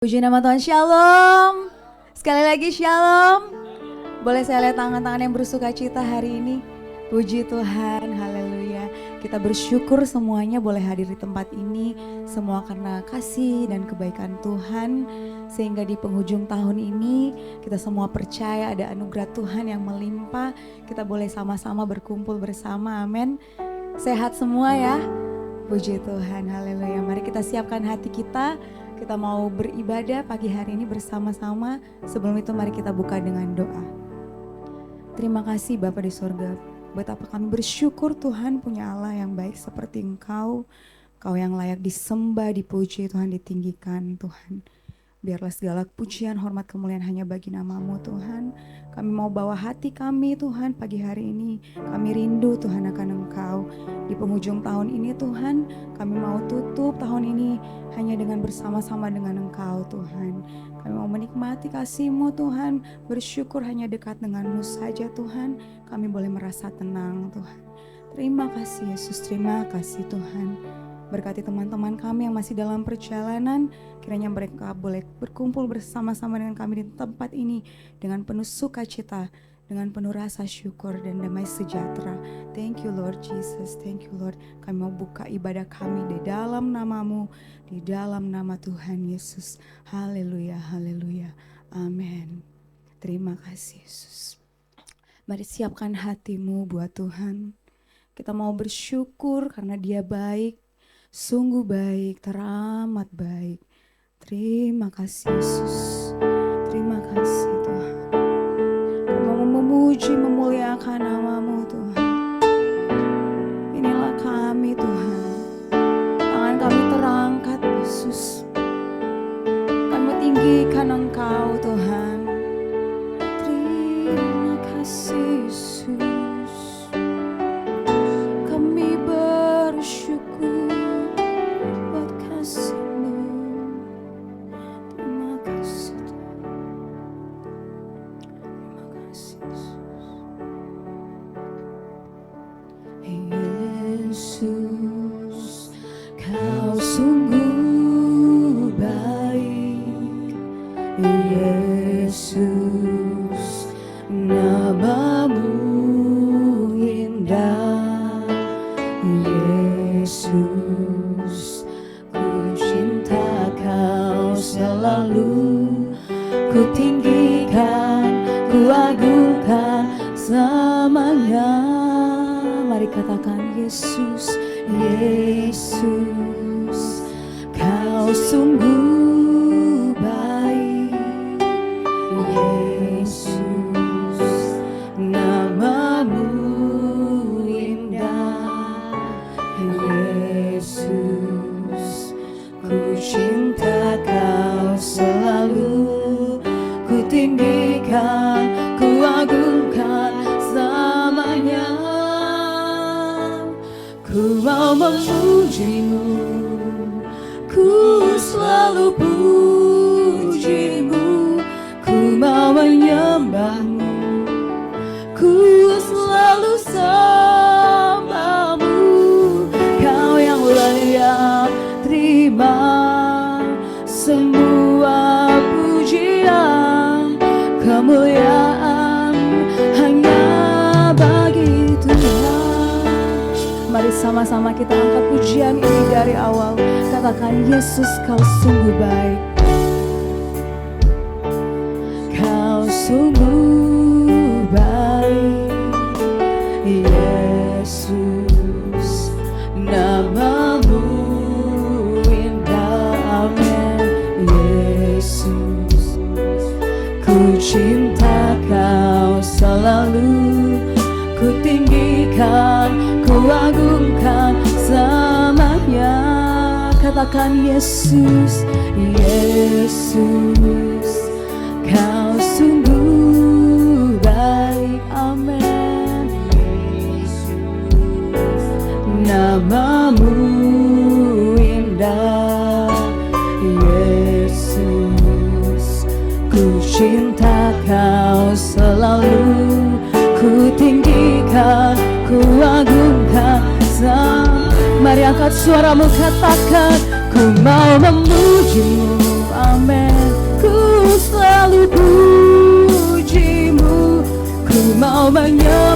Puji nama Tuhan, Shalom. Sekali lagi Shalom. Boleh saya lihat tangan-tangan yang bersuka cita hari ini? Puji Tuhan, haleluya. Kita bersyukur semuanya boleh hadir di tempat ini. Semua karena kasih dan kebaikan Tuhan. Sehingga di penghujung tahun ini kita semua percaya ada anugerah Tuhan yang melimpah. Kita boleh sama-sama berkumpul bersama, amin. Sehat semua ya. Puji Tuhan, haleluya. Mari kita siapkan hati kita. Kita mau beribadah pagi hari ini bersama-sama. Sebelum itu mari kita buka dengan doa. Terima kasih Bapa di sorga. Betapa kami bersyukur Tuhan punya Allah yang baik seperti Engkau. Engkau yang layak disembah, dipuji Tuhan, ditinggikan Tuhan. Biarlah segala pujian, hormat, kemuliaan hanya bagi nama-Mu Tuhan. Kami mau bawa hati kami Tuhan pagi hari ini. Kami rindu Tuhan akan Engkau. Di penghujung tahun ini Tuhan, kami mau tutup tahun ini hanya dengan bersama-sama dengan Engkau Tuhan. Kami mau menikmati kasih-Mu Tuhan. Bersyukur hanya dekat dengan-Mu saja Tuhan. Kami boleh merasa tenang Tuhan. Terima kasih Yesus, terima kasih Tuhan. Berkati teman-teman kami yang masih dalam perjalanan, kiranya mereka boleh berkumpul bersama-sama dengan kami di tempat ini dengan penuh sukacita, dengan penuh rasa syukur dan damai sejahtera. Thank you Lord Jesus, thank you Lord. Kami mau buka ibadah kami di dalam nama-Mu, di dalam nama Tuhan Yesus. Haleluya, haleluya, amin. Terima kasih Yesus. Mari siapkan hatimu buat Tuhan. Kita mau bersyukur karena Dia baik. Sungguh baik, teramat baik. Terima kasih Yesus. Terima kasih Tuhan. Kami mau memuji, memuliakan nama-Mu Tuhan. Inilah kami Tuhan. Tangan kami terangkat Yesus. Kami tinggikan Engkau Tuhan. Terima kasih Yesus. Kami bersyukur. Yesus, Kau sungguh baik. Yesus, nama-Mu indah. Yesus, ku cinta Kau selalu. Ku tinggikan, ku agungkan selamanya. Mari katakan Yesus, Yesus, Kau sungguh baik. Yesus, nama-Mu indah. Yesus, ku cinta Kau selalu. Ku tinggikan, ku agungkan selamanya. Ku mau memuji-Mu, ku selalu puji-Mu. Ku mau menyembah-Mu, ku selalu sembah-Mu. Kau yang layak terima semua pujian, kemuliaan hanya bagi Tuhan. Mari sama-sama kita angkat pujian ini dari awal. Katakan Yesus, Kau sungguh baik. Kau sungguh baik. Yesus, nama-Mu indah. Amin. Yesus, ku cinta Kau selalu. Ku tinggikan, ku agungkan selamanya. Katakan Yesus, Yesus, Kau sungguh baik. Amin. Yesus, nama-Mu indah. Yesus, ku cinta Kau selalu. Ku tinggikan, ku agungkan. Mari angkat suaramu, katakan, ku mau memuji-Mu, amin.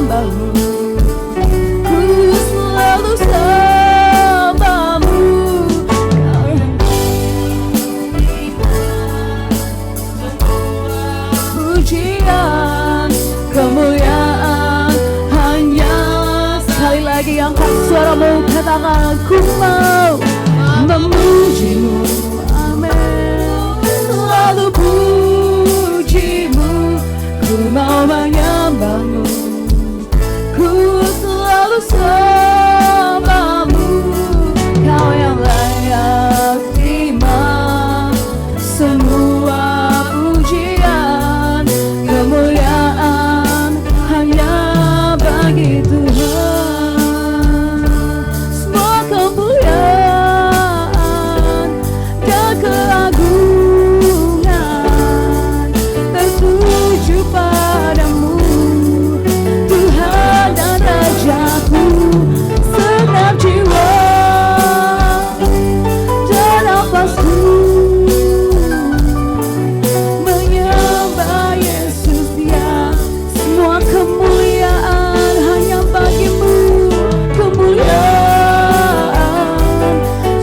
menyembahmu, ku selalu sembahmu. Pujian, kemuliaan hanya. Sekali lagi angkat suaramu, katakan ku mau memujimu, amin. Selalu pujimu, ku mau menyembahmu, ku selalu sembahmu. Kau yang layak terima semua pujian, kemuliaan hanya bagi Tuhan. Semua kemuliaan dan keagungan tertuju padamu, Tuhan dan Rajaku. Segenap jiwa dan nafasku menyembah Yesus, ya. Semua kemuliaan hanya bagimu, kemuliaan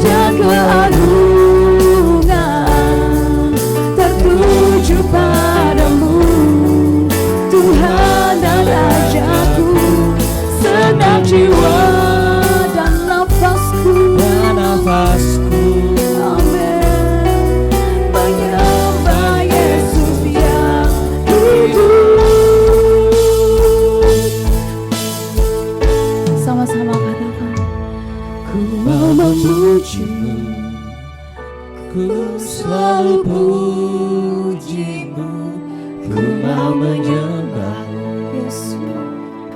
dan keagungan tertuju padamu, Tuhan dan Rajaku. Segenap jiwa dan nafasku, amin, menyembah Yesus yang hidup. Sama-sama katakan, ku mau memujimu, ku selalu pujimu, ku mau menyembahmu, Yesus.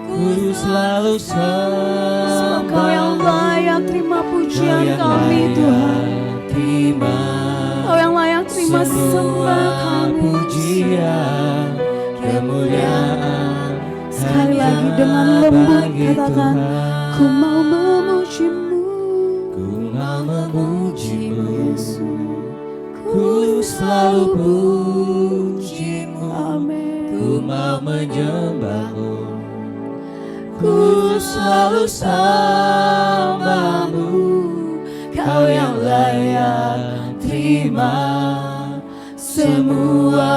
ku selalu Sebab Kau yang sembahmu. layak terima Kau pujian yang kami, Tuhan. layak terima Kau yang layak terima sembah semua kami. pujian, kemuliaan Sekali hanya lagi dengan lembut bagi katakan, Tuhan. ku mau memujimu, Ku mau memujimu, Yesus. ku selalu pujimu, Amin. ku mau menyembahmu, ku selalu sembahmu. Kau yang layak terima semua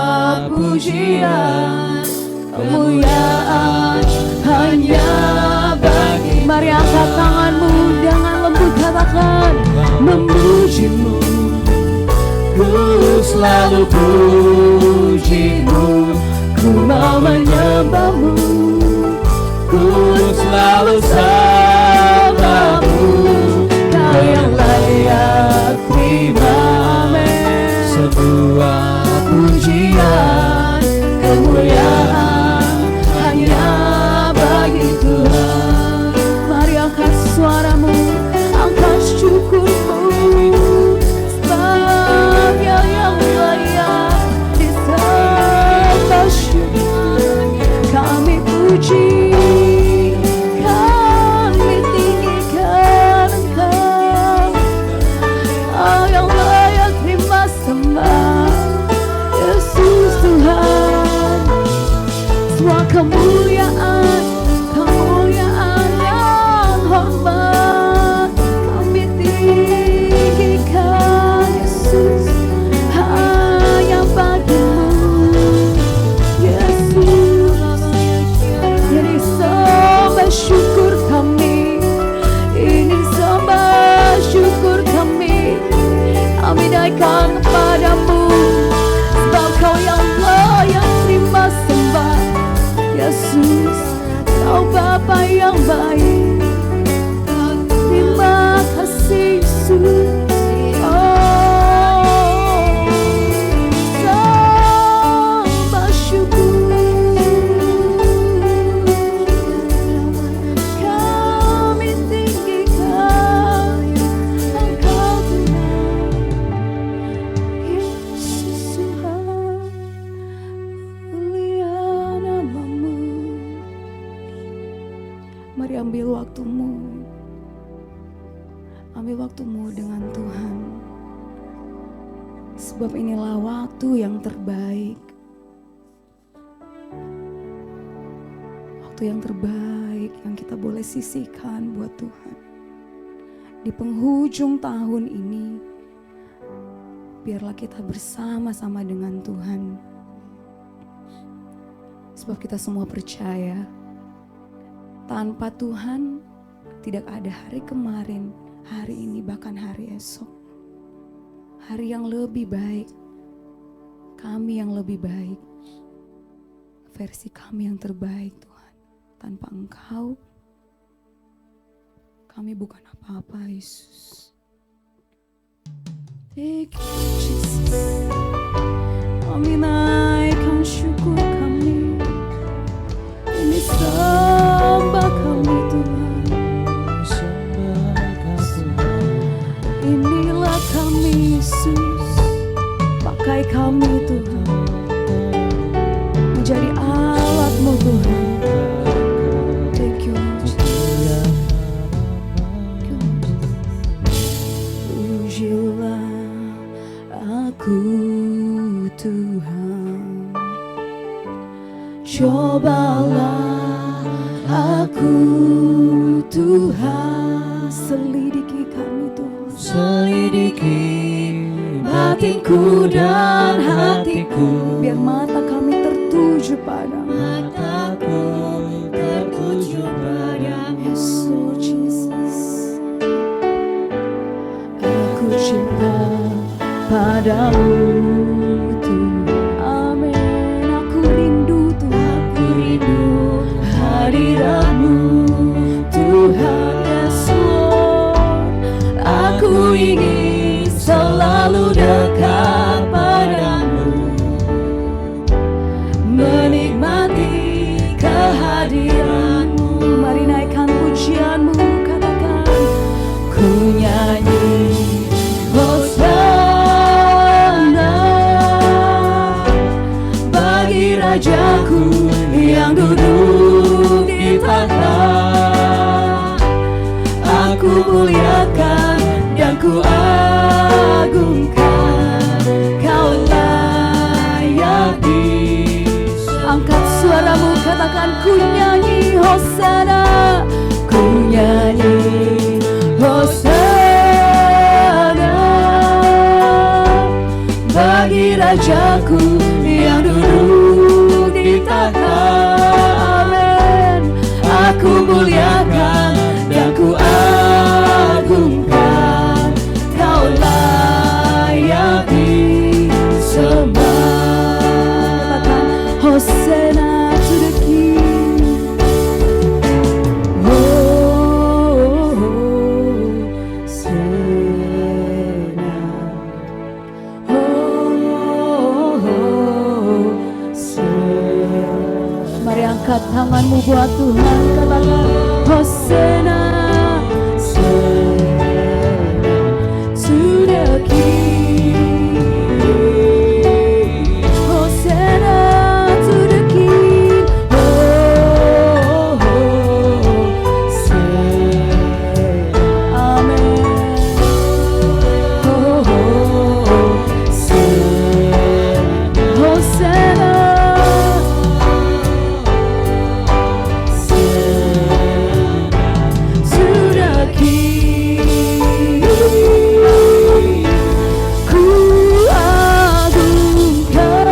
pujian, kemuliaan hanya bagi. Mari angkat tanganmu dengan lembut katakan, memujimu, Ku selalu pujimu, ku mau menyembahmu, ku selalu sembahmu. Kau yang layak terima, amin, Semua pujian, kemuliaan hanya bagi Tuhan. Mari angkat suaramu, angkat syukurmu, sebab yang layak disembah syukur. Kami puji, kami tinggikan Engkau. Oh, yang layak terima sembah, Yesus Tuhan. Semua kemuliaan, kemuliaan yang hormat kami tinggikan, Yesus, hanya bagimu, Yesus. Jadi sembah syukur kami, ini sembah syukur kami naikkan kepadamu, sebab Kau yang layak terima sembah, Yesus. Kau Bapa yang baik, terima kasih Yesus. Sembah syukur kami tinggikan Engkau Tuhan, Yesus Tuhan, mulia namamu. Mari ambil waktumu, dengan Tuhan, sebab inilah waktu yang terbaik, waktu sesuatu yang terbaik yang kita boleh sisihkan buat Tuhan. Di penghujung tahun ini, biarlah kita bersama-sama dengan Tuhan. Sebab kita semua percaya, tanpa Tuhan tidak ada hari kemarin, hari ini, bahkan hari esok. Hari yang lebih baik, kami yang lebih baik, versi kami yang terbaik Tuhan. Tanpa Engkau, kami bukan apa-apa Yesus. Thank you Jesus. Kami naikkan syukur kami, ini sembah kami Tuhan. Inilah kami Yesus, pakai kami Tuhan, menjadi alat-Mu Tuhan. Thank you Lord. Pujilah aku Tuhan, cobalah aku Tuhan, selidiki kami Tuhan, Selidiki batinku dan hatiku, biar mata kami tertuju padamu. mataku tertuju padamu. Yes Lord Jesus, Aku cinta padamu Tuhan. amin. Aku rindu Tuhan, Aku rindu hadirat-Mu Tuhan. yes Lord. Aku ingin selalu dekat padamu, menikmati kehadiran-Mu. Mari naikkan pujian-Mu, katakan Ku nyanyi Hosana bagi Rajaku yang duduk di tahta. Aku muliakan dan ku agungkan, Kau layak disembah. angkat suaramu, katakan ku nyanyi Hosana. Ku nyanyi Hosana bagi Rajaku yang duduk di tahta. Amin. Aku muliakan dan ku agungkan, Kau layak disembah. Katakan Hosana to the King. Mari angkat tanganmu buat Tuhan, katakan Hosana to the King. Hosana to the King. Amen. Hosana. To the King, ku agungkan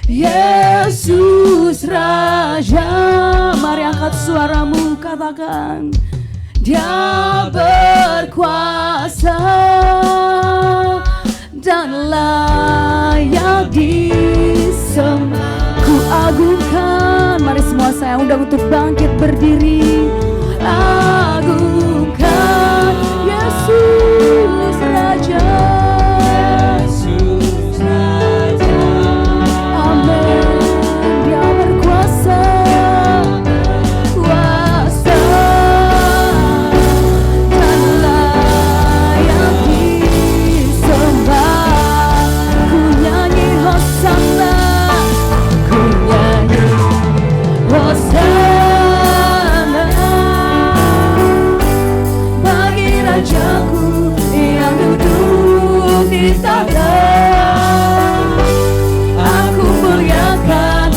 Yesus Raja. Mari angkat suaramu, katakan Dia berkuasa dan layak disembah. Ku agungkan. Mari semua saya undang untuk bangkit berdiri. Agungkan Yesus Raja. Yesus Raja, Amin. Dia berkuasa, kuasa dan layak disembah. Ku nyanyi Hosana, ku nyanyi Hosana bagi Rajaku yang duduk di tahta. Aku muliakan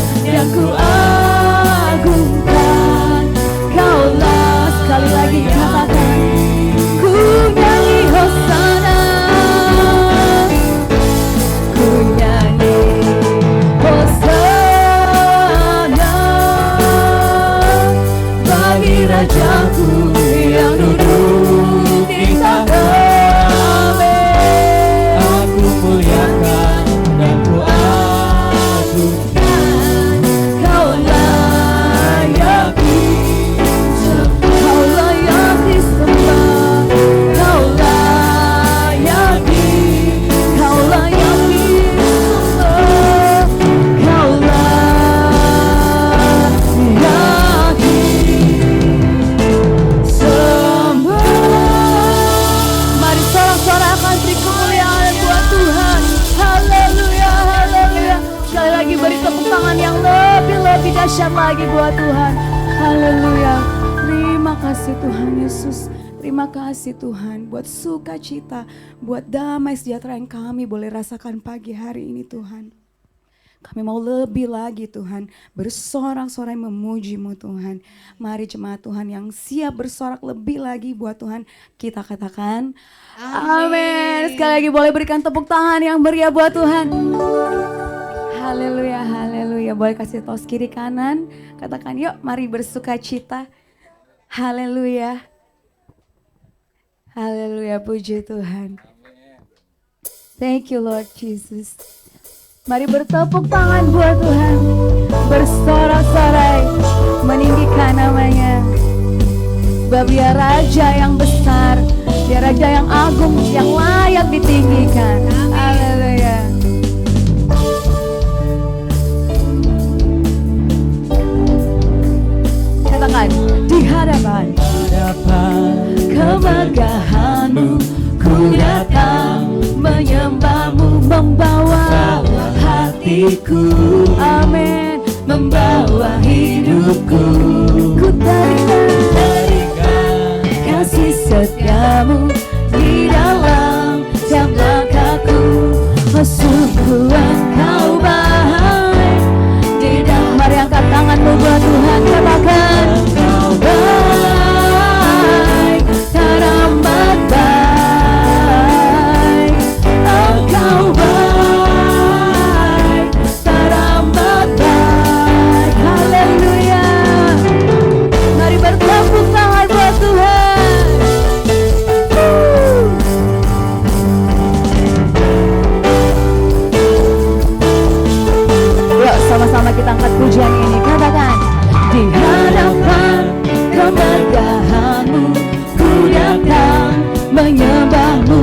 dahsyat lagi buat Tuhan. Haleluya. Terima kasih Tuhan Yesus. Terima kasih Tuhan buat sukacita, buat damai sejahtera yang kami boleh rasakan pagi hari ini Tuhan. Kami mau lebih lagi Tuhan, bersorak-sorai memuji-Mu Tuhan. Mari jemaat Tuhan yang siap bersorak lebih lagi buat Tuhan, kita katakan amin. Sekali lagi boleh berikan tepuk tangan yang meriah buat Tuhan. Haleluya, haleluya. Boleh kasih tos kiri kanan, katakan yuk mari bersukacita. Haleluya. Haleluya, puji Tuhan. Thank you Lord Jesus. Mari bertepuk tangan buat Tuhan, bersorak-sorai, meninggikan namanya. Sebab Dia Raja yang besar, Dia Raja yang agung, yang layak ditinggikan. Haleluya. Katakan, di hadapan kemegahan-Mu, ku datang menyembah-Mu, membawa hatiku, amin, membawa hidupku. Ku teringat kasih setia-Mu di dalam tiap langkahku. Oh sungguh Engkau baik di dalam. Mari angkat tanganmu buat Tuhan, katakan Engkau baik, teramat baik. Engkau baik, teramat baik. Haleluya. Mari bertepuk tangan buat Tuhan. Yuk sama-sama kita angkat pujian ini, katakan di hadapan kemegahan-Mu, ku datang menyembah-Mu,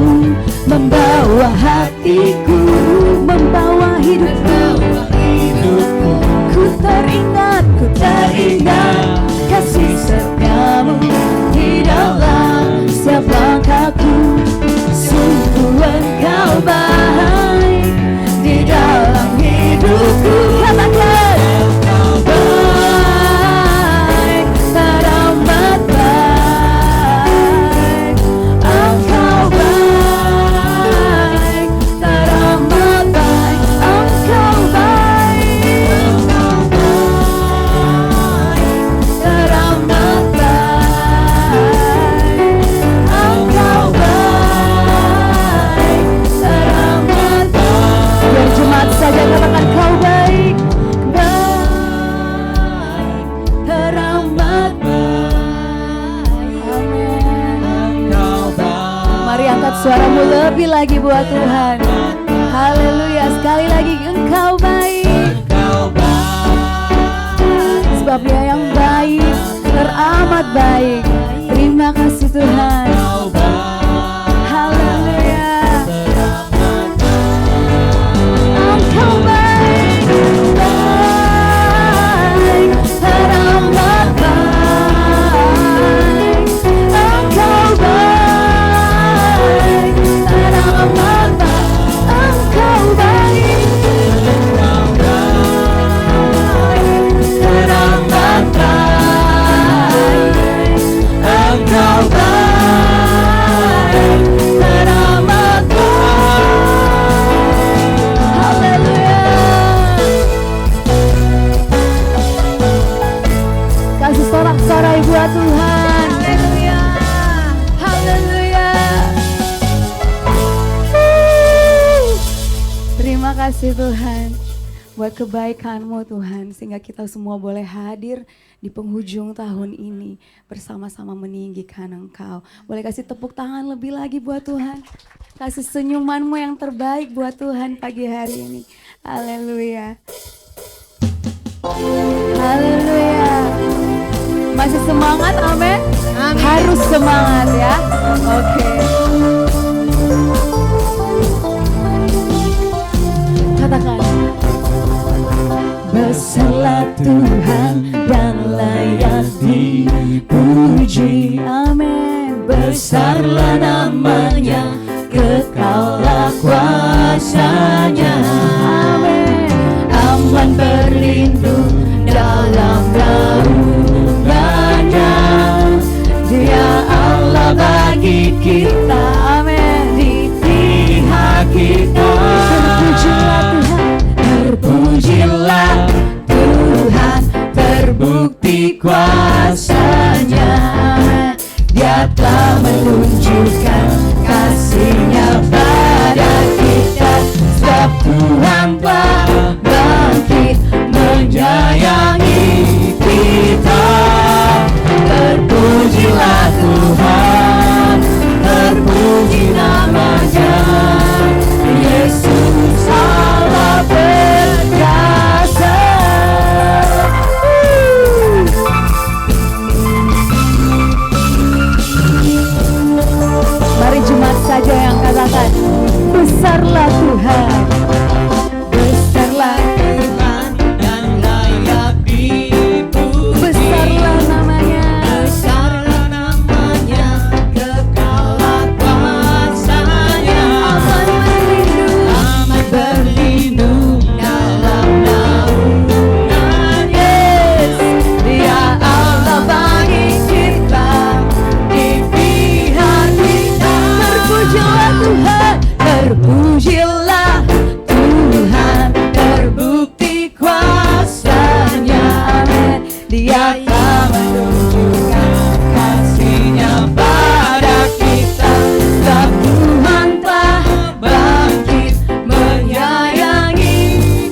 membawa hatiku, membawa hidupku. Ku teringat kasih setia-Mu di dalam setiap langkahku. Sungguh Engkau baik di dalam hidupku. Katakan Engkau baik, teramat baik. Engkau baik, teramat baik. Engkau baik, teramat baik. Engkau baik, teramat baik. Biar jemaat saja katakan Kau baik, baik, teramat baik. Amin. Mari angkat suaramu lebih lagi buat Tuhan. Haleluya. Sekali lagi Engkau baik, sebab Dia yang baik, teramat baik. Terima kasih Tuhan. Haleluya. Engkau baik, baik, teramat baik. Engkau baik, teramat baik. Engkau baik, teramat baik. Engkau baik, teramat baik. Haleluya. Kasih sorak-sorai buat Tuhan. Haleluya. Haleluya. Terima kasih Tuhan buat kebaikan-Mu Tuhan, sehingga kita semua boleh hadir di penghujung tahun ini bersama-sama meninggikan Engkau. Boleh kasih tepuk tangan lebih lagi buat Tuhan. Kasih senyuman-Mu yang terbaik buat Tuhan pagi hari ini. Haleluya. Haleluya. Masih semangat, amin? Harus semangat ya. Oke. Katakan. Besarlah Tuhan dan layak dipuji. Amin. Besarlah namanya, kekallah kuasanya. Amin. Aman berlindung dalam kuasa-Nya. Dia telah menunjukkan kasih-Nya pada kita. Sebab Tuhan telah bangkit menyayangi kita. Terpujilah Tuhan, terpuji nama-Nya. Yesus Allah berkuasa. Mari jemaat saja yang katakan, besarlah Tuhan. Besarlah Tuhan dan layak dipuji. Besarlah namanya. Besarlah namanya, kekalah kuasa-Nya. Aman berlindung dalam naungan Yesus. Dia Allah bagi kita, di pihak kita. Terpujilah Tuhan, terpujilah Tuhan, terbukti kuasa-Nya. Amin. Dia telah menunjukkan kasih-Nya pada kita. Sebab Tuhan telah bangkit menyayangi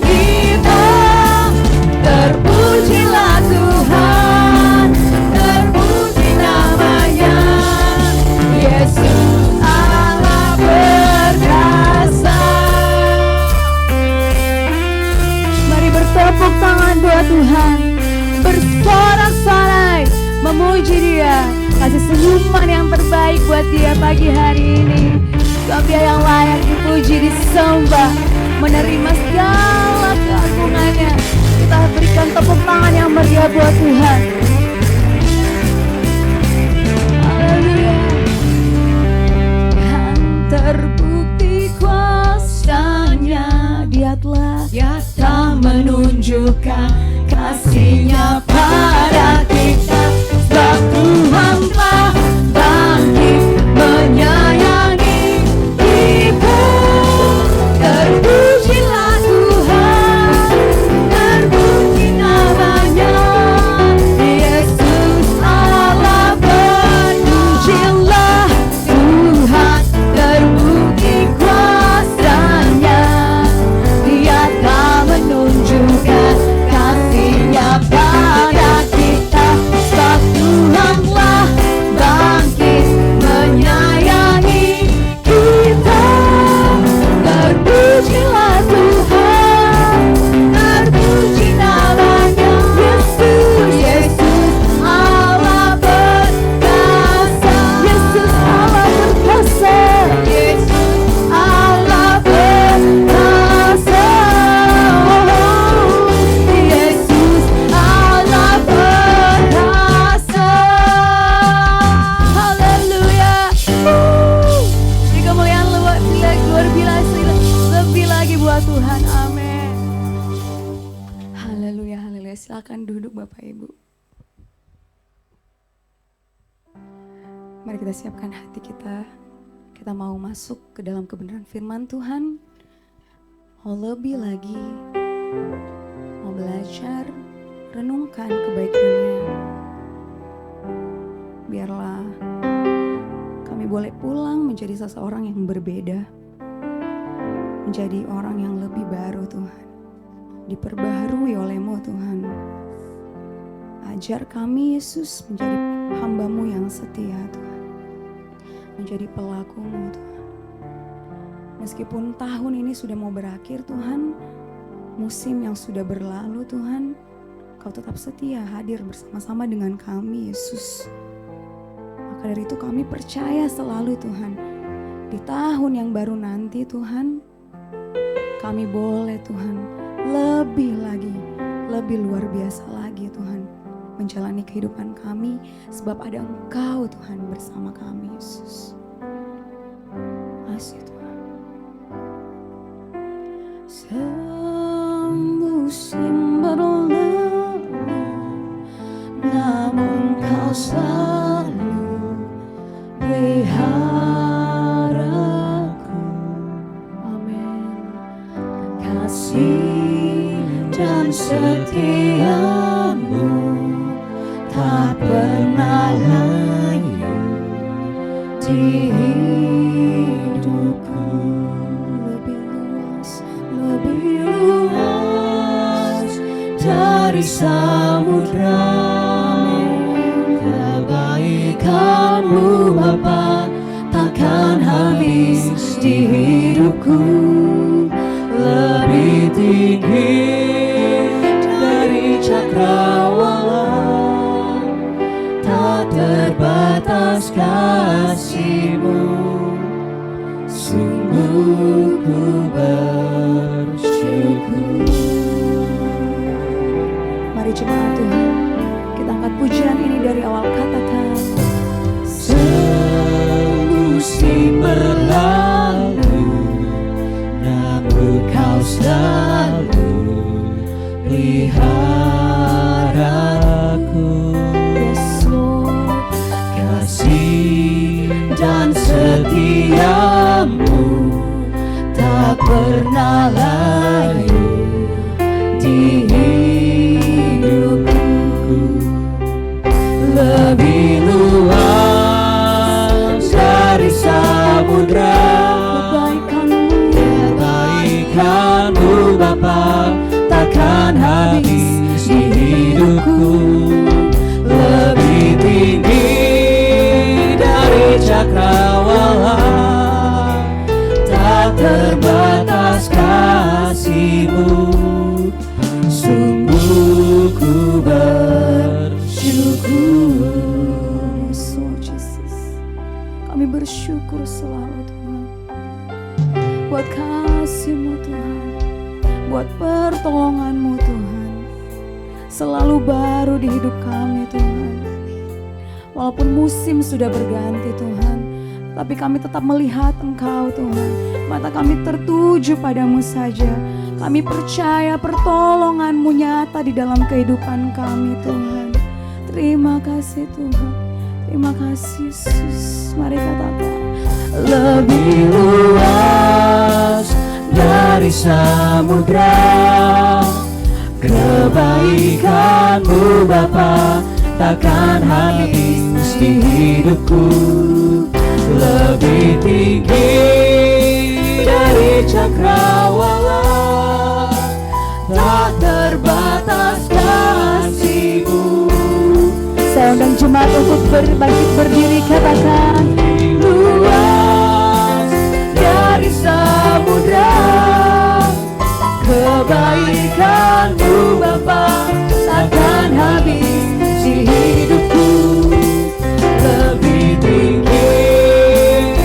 kita. Terpujilah Tuhan, terpuji nama-Nya. Yesus Allah berkuasa. Mari bertepuk tangan buat Tuhan, bersorak-sorai memuji Dia, kasih senyuman yang terbaik buat Dia pagi hari ini. Sebab Dia yang layak dipuji, disembah, menerima segala keagungan-Nya. Kita berikan tepuk tangan yang meriah buat Tuhan. Haleluya. Dan terbukti kuasa-Nya, Dia telah menunjukkan kasih-Nya pada kita. Sebab Tuhan telah bangkit menyayangi kita. Terpujilah Tuhan, terpuji nama-Nya. Yesus Allah berpujilah Tuhan, terbukti kuasa-Nya. Dia telah menunjukkan kasih-Nya pada kita. Sebab Tuhan telah bangkit menyayangi kita. Terpujilah Tuhan, terpuji nama-Nya. Yesus Allah berkuasa. Yesus Allah berkuasa. Yesus Allah berkuasa. Yesus Allah berkuasa. Haleluya. Di kemuliaan luar biasa lebih lagi buat Tuhan. Amin. Haleluya, haleluya. Silakan duduk Bapak Ibu. Mari kita siapkan hati kita. Kita mau masuk ke dalam kebenaran firman Tuhan. Mau lebih lagi, mau belajar, renungkan kebaikan-Nya. Biarlah kami boleh pulang menjadi seseorang yang berbeda. Menjadi orang yang lebih baru Tuhan. Diperbaharui oleh-Mu Tuhan. Ajar kami Yesus menjadi hamba-Mu yang setia Tuhan. Menjadi pelaku-Mu Tuhan. Meskipun tahun ini sudah mau berakhir Tuhan, musim yang sudah berlalu Tuhan, Kau tetap setia hadir bersama-sama dengan kami Yesus. Maka dari itu kami percaya selalu Tuhan, di tahun yang baru nanti Tuhan, kami boleh Tuhan lebih lagi, lebih luar biasa lagi Tuhan, menjalani kehidupan kami sebab ada Engkau Tuhan bersama kami Yesus. Kasih Tuhan. Semusim berlalu, namun Kau selalu peliharaku. Amin. Kasih dan setiamu tak pernah layu di hidupku. Lebih luas dari samudra, kebaikan-Mu Bapa takkan habis di hidupku. Lebih tinggi dari cakrawala, tak terbatas kasih-Mu. Sungguh ku bersyukur. Mari jemaat Tuhan, kita angkat pujian ini dari awal, katakan. Semusim berlalu, namun Kau selalu peliharaku. Yes Lord, Kasih dan setia-Mu tak pernah layu di hidupku. Lebih luas dari samudra, kebaikan-Mu Bapa takkan habis di hidupku. Lebih tinggi dari cakrawala, tak terbatas kasih-Mu. Sungguh ku bersyukur. Yes Lord Jesus, kami bersyukur selalu Tuhan, buat kasih-Mu Tuhan, buat pertolongan-Mu Tuhan, selalu baru di hidup kami Tuhan. Walaupun musim sudah berganti Tuhan, tapi kami tetap melihat Engkau Tuhan. Mata kami tertuju padamu saja. Kami percaya pertolongan-Mu nyata di dalam kehidupan kami Tuhan. Terima kasih Tuhan, terima kasih Yesus. Mari katakan. Lebih luas dari samudra, kebaikan-Mu Bapa takkan habis di hidupku. Lebih tinggi dari cakrawala, tak terbatas kasih-Mu. Saya undang jemaat untuk berbangkit berdiri, katakan. Luas dari samudra, kebaikan-Mu Bapa takkan habis di hidupku. Lebih tinggi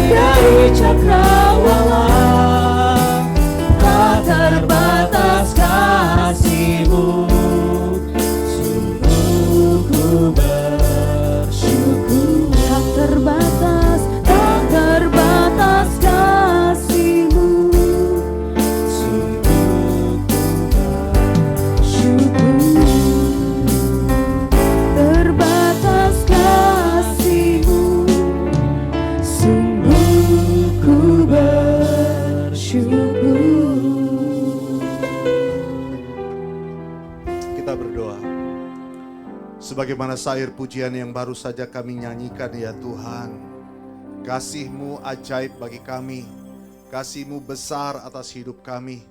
dari cakrawala, tak terbatas kasih-Mu. Sungguh ku bersyukur. Tak terbatas kasih-Mu. Sungguh ku bersyukur. Terbatas kasih-Mu. Sungguh ku bersyukur. Kita berdoa. Sebagaimana syair pujian yang baru saja kami nyanyikan ya Tuhan. Kasih-Mu ajaib bagi kami. Kasih-Mu besar atas hidup kami.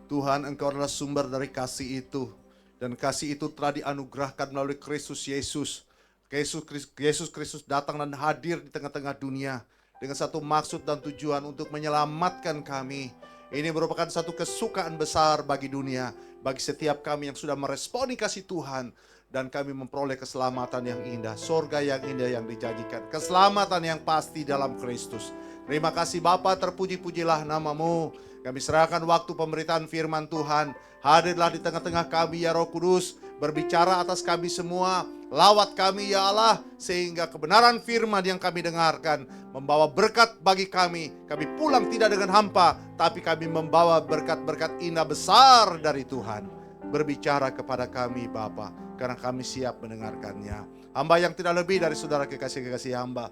Tuhan, Engkau adalah sumber dari kasih itu. Dan kasih itu telah dianugerahkan melalui Kristus Yesus. Yesus Kristus datang dan hadir di tengah-tengah dunia. Dengan satu maksud dan tujuan untuk menyelamatkan kami. Ini merupakan satu kesukaan besar bagi dunia. Bagi setiap kami yang sudah meresponi kasih Tuhan. Dan kami memperoleh keselamatan yang indah, sorga yang indah yang dijanjikan, keselamatan yang pasti dalam Kristus. Terima kasih Bapa, terpuji-pujilah nama-Mu. Kami serahkan waktu pemberitaan firman Tuhan. Hadirlah di tengah-tengah kami ya Roh Kudus, berbicara atas kami semua. Lawat kami ya Allah, sehingga kebenaran firman yang kami dengarkan membawa berkat bagi kami. Kami pulang tidak dengan hampa, tapi kami membawa berkat-berkat indah besar dari Tuhan. Berbicara kepada kami Bapa, karena kami siap mendengarkannya. Hamba yang tidak lebih dari saudara kekasih-kekasih hamba.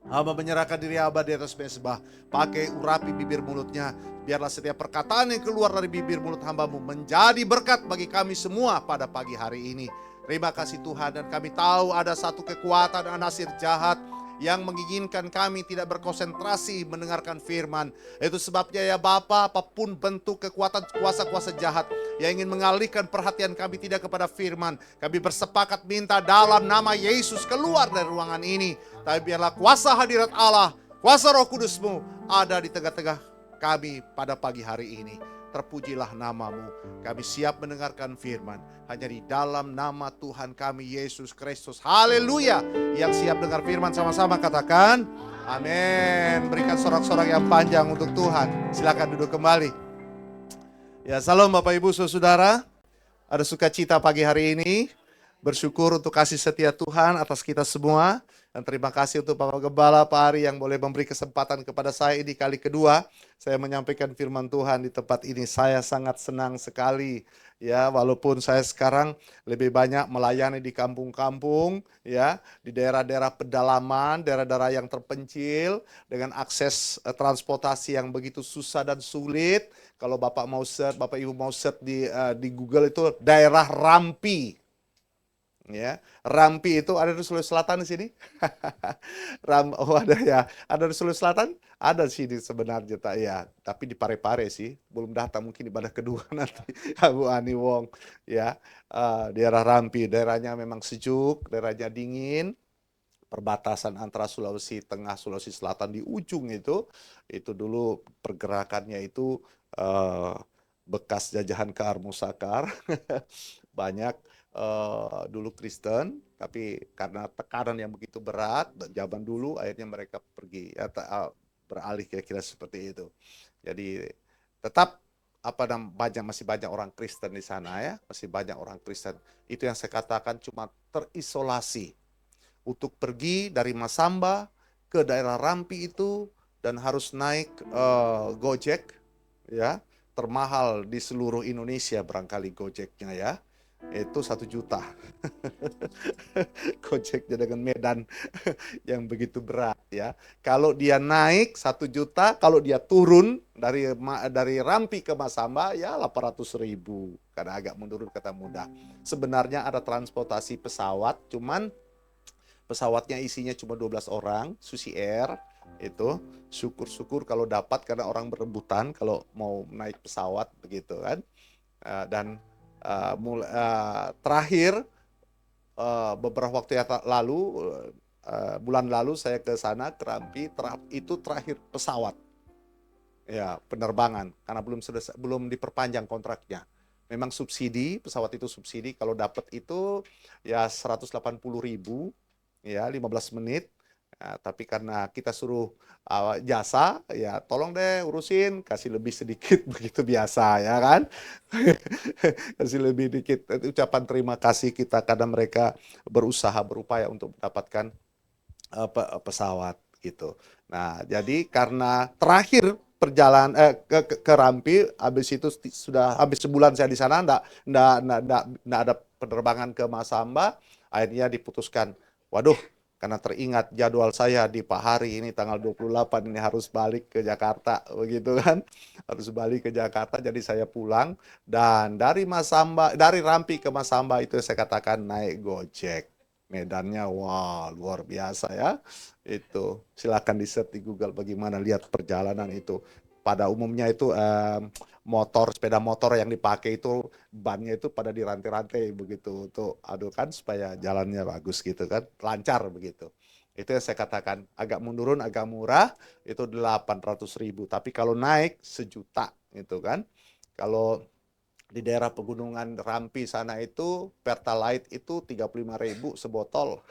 Hamba menyerahkan diri hamba di atas mezbah. Pakai urapi bibir mulutnya. Biarlah setiap perkataan yang keluar dari bibir mulut hamba-Mu menjadi berkat bagi kami semua pada pagi hari ini. Terima kasih Tuhan, dan kami tahu ada satu kekuatan anasir jahat yang menginginkan kami tidak berkonsentrasi mendengarkan firman. Itu sebabnya ya Bapa, apapun bentuk kekuatan kuasa-kuasa jahat yang ingin mengalihkan perhatian kami tidak kepada firman, kami bersepakat minta dalam nama Yesus keluar dari ruangan ini. Tapi biarlah kuasa hadirat Allah, kuasa Roh Kudus-Mu ada di tengah-tengah kami pada pagi hari ini. Terpujilah namamu. Kami siap mendengarkan firman hanya di dalam nama Tuhan kami Yesus Kristus. Haleluya. Yang siap dengar firman sama-sama katakan amin. Berikan sorak-sorak yang panjang untuk Tuhan. Silakan duduk kembali. Ya, salam Bapak Ibu Saudara. Ada sukacita pagi hari ini. Bersyukur untuk kasih setia Tuhan atas kita semua. Dan terima kasih untuk Bapak Gembala Pak Ari yang boleh memberi kesempatan kepada saya ini kali kedua. Saya menyampaikan firman Tuhan di tempat ini. Saya sangat senang sekali. Ya, walaupun saya sekarang lebih banyak melayani di kampung-kampung, ya, di daerah-daerah pedalaman, daerah-daerah yang terpencil, dengan akses transportasi yang begitu susah dan sulit. Kalau Bapak mau search, Bapak Ibu mau search di Google itu daerah Rampi. Ya, Rampi itu ada di Sulawesi Selatan di sini. Oh ada ya, ada di Sulawesi Selatan, ada sih di sebenarnya tak ya, tapi di Parepare sih, belum datang mungkin ibadah kedua nanti. Bu Ani Wong, ya, daerah Rampi, daerahnya memang sejuk, daerahnya dingin, perbatasan antara Sulawesi Tengah, Sulawesi Selatan di ujung itu dulu pergerakannya itu bekas jajahan Kar Musakar, banyak. Dulu Kristen, tapi karena tekanan yang begitu berat zaman dulu, akhirnya mereka pergi beralih kira-kira seperti itu. Jadi tetap masih banyak orang Kristen di sana ya, masih banyak orang Kristen. Itu yang saya katakan cuma terisolasi untuk pergi dari Masamba ke daerah Rampi itu dan harus naik Gojek ya, termahal di seluruh Indonesia barangkali Gojeknya ya. Itu 1 juta. Gojeknya dengan medan yang begitu berat ya. Kalau dia naik 1 juta, kalau dia turun dari Rampi ke Masamba ya 800.000. Karena agak menurun kata mudah. Sebenarnya ada transportasi pesawat, cuman pesawatnya isinya cuma 12 orang, Susi Air itu. Syukur-syukur kalau dapat karena orang berebutan kalau mau naik pesawat begitu kan. Dan terakhir beberapa waktu yang lalu, bulan lalu saya ke sana ke Rampi, itu terakhir pesawat ya penerbangan karena belum diperpanjang kontraknya. Memang subsidi, pesawat itu subsidi, kalau dapat itu ya 180.000 ya 15 menit. Ya, tapi karena kita suruh jasa, ya tolong deh urusin, kasih lebih sedikit begitu biasa ya kan. Kasih lebih dikit. Ucapan terima kasih kita karena mereka berupaya untuk mendapatkan pesawat gitu. Nah, jadi karena terakhir perjalanan ke Rampi, habis itu sudah habis sebulan saya di sana, enggak ada penerbangan ke Masamba, akhirnya diputuskan, waduh, karena teringat jadwal saya di Pak Hari ini tanggal 28 ini harus balik ke Jakarta, begitu kan? Harus balik ke Jakarta, jadi saya pulang dan dari Rampi ke Masamba itu saya katakan naik Gojek. Medannya wah luar biasa ya. Itu silakan di-search di Google bagaimana lihat perjalanan itu. Pada umumnya itu sepeda motor yang dipakai itu bannya itu pada dirantai-rantai begitu untuk adukan supaya jalannya bagus gitu kan, lancar begitu. Itu yang saya katakan agak menurun, agak murah itu 800.000, tapi kalau naik 1 juta gitu kan. Kalau di daerah pegunungan Rampi sana itu Pertalite itu 35.000 sebotol.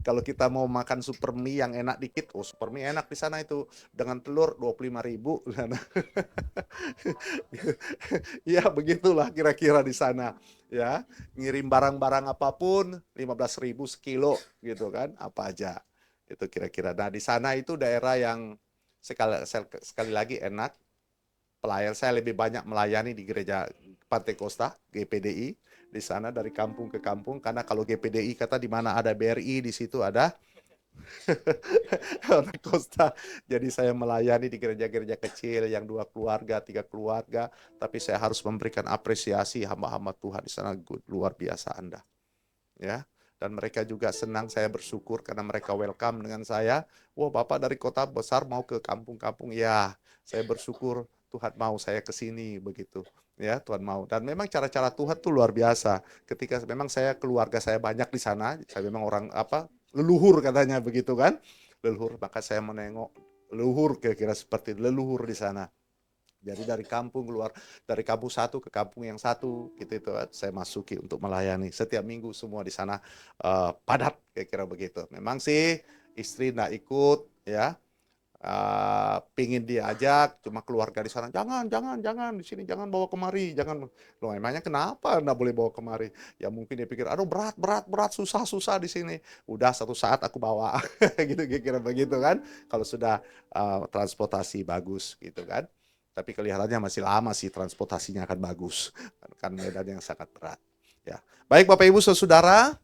Kalau kita mau makan super mie yang enak dikit, super mie enak di sana itu dengan telur 25.000. Ya begitulah kira-kira di sana ya. Ngirim barang-barang apapun 15.000 sekilo gitu kan, apa aja. Itu kira-kira. Nah, di sana itu daerah yang sekali lagi enak. Pelayan saya lebih banyak melayani di gereja Pantai Costa, GPDI, di sana dari kampung ke kampung, karena kalau GPDI kata di mana ada BRI, di situ ada Pantai Costa. Jadi saya melayani di gereja-gereja kecil yang 2 keluarga, 3 keluarga, tapi saya harus memberikan apresiasi hamba-hamba Tuhan di sana, luar biasa Anda. ya. Dan mereka juga senang, saya bersyukur karena mereka welcome dengan saya. Wah, Bapak dari kota besar mau ke kampung-kampung. Ya, saya bersyukur Tuhan mau saya ke sini begitu. Ya, Tuhan mau. Dan memang cara-cara Tuhan tuh luar biasa. Ketika memang keluarga saya banyak di sana, saya memang orang leluhur katanya begitu kan. Leluhur, maka saya menengok leluhur, kira-kira seperti leluhur di sana. Jadi dari kampung keluar, dari kampung satu ke kampung yang satu, gitu itu saya masuki untuk melayani. Setiap minggu semua di sana padat, kira-kira begitu. Memang sih istri nggak ikut, ya, pingin diajak, cuma keluarga di sana, jangan di sini, jangan bawa kemari, jangan. Loh, emangnya kenapa nggak boleh bawa kemari? Ya mungkin dia pikir, aduh berat, susah di sini. Udah satu saat aku bawa, gitu, kira-kira begitu kan. Kalau sudah transportasi bagus, gitu kan. Tapi kelihatannya masih lama sih transportasinya akan bagus, kan medan yang sangat berat. Ya, baik Bapak Ibu Saudara,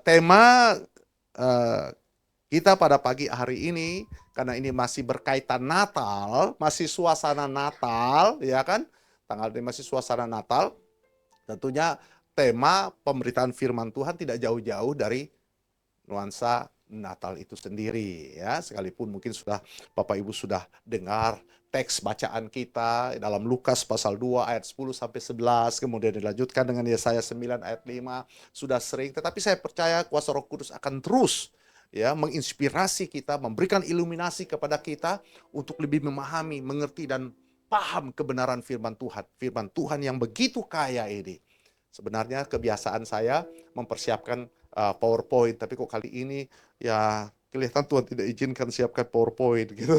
tema kita pada pagi hari ini, karena ini masih berkaitan Natal, masih suasana Natal, ya kan? Tanggal ini masih suasana Natal. Tentunya tema pemberitaan firman Tuhan tidak jauh-jauh dari nuansa Natal itu sendiri, ya. Sekalipun mungkin Bapak Ibu sudah dengar teks bacaan kita dalam Lukas pasal 2 ayat 10 sampai 11, kemudian dilanjutkan dengan Yesaya 9 ayat 5, sudah sering, tetapi saya percaya kuasa Roh Kudus akan terus, ya, menginspirasi kita, memberikan iluminasi kepada kita untuk lebih memahami, mengerti dan paham kebenaran firman Tuhan yang begitu kaya ini. Sebenarnya kebiasaan saya mempersiapkan PowerPoint, tapi kok kali ini ya kelihatan Tuhan tidak izinkan siapkan PowerPoint gitu.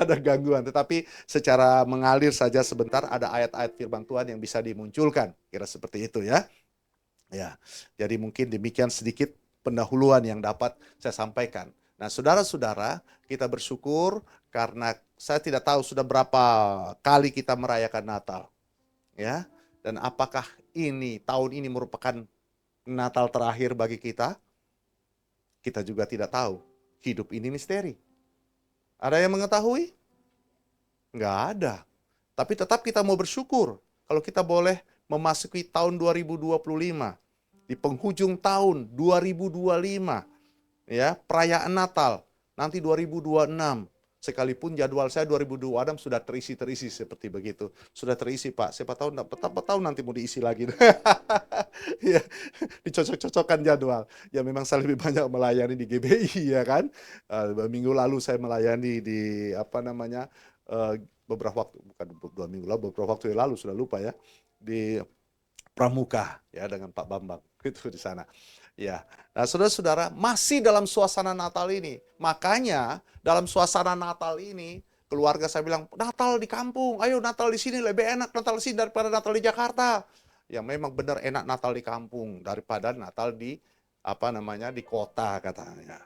Ada gangguan, tetapi secara mengalir saja sebentar ada ayat-ayat firman Tuhan yang bisa dimunculkan, kira seperti itu ya. Ya, jadi mungkin demikian sedikit pendahuluan yang dapat saya sampaikan. Nah, saudara-saudara, kita bersyukur karena saya tidak tahu sudah berapa kali kita merayakan Natal, ya. Dan apakah tahun ini merupakan Natal terakhir bagi kita? Kita juga tidak tahu. Hidup ini misteri. Ada yang mengetahui? Nggak ada. Tapi tetap kita mau bersyukur kalau kita boleh memasuki tahun 2025. Di penghujung tahun 2025, ya, perayaan Natal. Nanti 2026. Sekalipun jadwal saya 2026 sudah terisi seperti begitu. Sudah terisi, Pak. Siapa tahu nanti mau diisi lagi. Ya, dicocok-cocokkan jadwal. Ya memang saya lebih banyak melayani di GBI, ya kan. Minggu lalu saya melayani di beberapa waktu, bukan 2 minggu lalu, beberapa waktu yang lalu, sudah lupa ya, di Pramuka, ya, dengan Pak Bambang itu di sana. Ya, nah saudara-saudara, masih dalam suasana Natal ini. Makanya dalam suasana Natal ini, keluarga saya bilang, Natal di kampung, ayo Natal di sini lebih enak Natal di sini daripada Natal di Jakarta. Ya memang benar enak Natal di kampung daripada Natal di di kota katanya.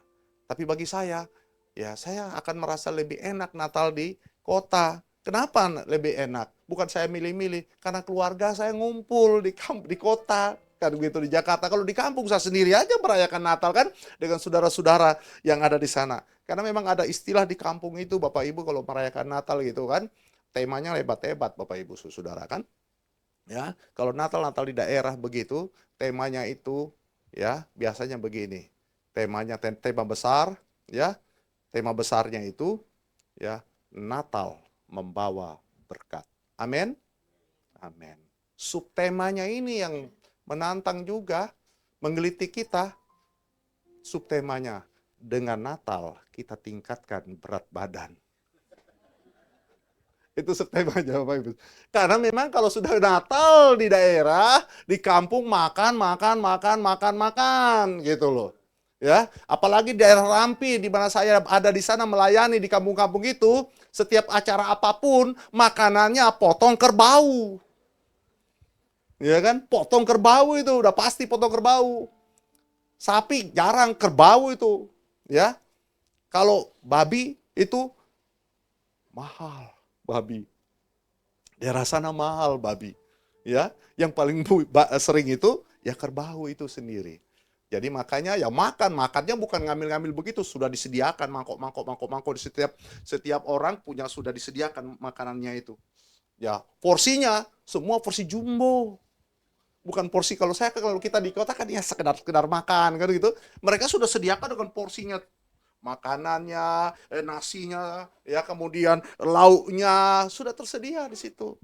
Tapi bagi saya, ya saya akan merasa lebih enak Natal di kota. Kenapa lebih enak? Bukan saya milih-milih, karena keluarga saya ngumpul di kota. Kan begitu di Jakarta. Kalau di kampung saya sendiri aja merayakan Natal kan dengan saudara-saudara yang ada di sana. Karena memang ada istilah di kampung itu, Bapak Ibu, kalau merayakan Natal gitu kan, temanya hebat-hebat Bapak Ibu saudara kan. Ya, kalau Natal di daerah begitu, temanya itu ya biasanya begini. Temanya tema besar, ya. Tema besarnya itu ya Natal membawa berkat. Amin. Amin. Subtemanya ini yang menantang juga, menggelitik kita. Subtemanya, dengan Natal kita tingkatkan berat badan. Itu subtemanya Bapak Ibu. Karena memang kalau sudah Natal di daerah, di kampung makan gitu loh. Ya, apalagi daerah Rampi di mana saya ada di sana melayani di kampung-kampung itu, setiap acara apapun makanannya potong kerbau. Ya kan? Potong kerbau itu udah pasti potong kerbau. Sapi jarang, kerbau itu, ya. Kalau babi itu mahal, babi. Daerah sana mahal babi, ya. Yang paling sering itu ya kerbau itu sendiri. Jadi makanya ya makannya bukan ngambil-ngambil begitu, sudah disediakan mangkok di setiap orang punya, sudah disediakan makanannya itu. Ya, porsinya semua porsi jumbo. Bukan porsi, kalau kita di kota kan ya sekedar makan kan gitu. Mereka sudah sediakan dengan porsinya, makanannya, nasinya, ya kemudian lauknya sudah tersedia di situ.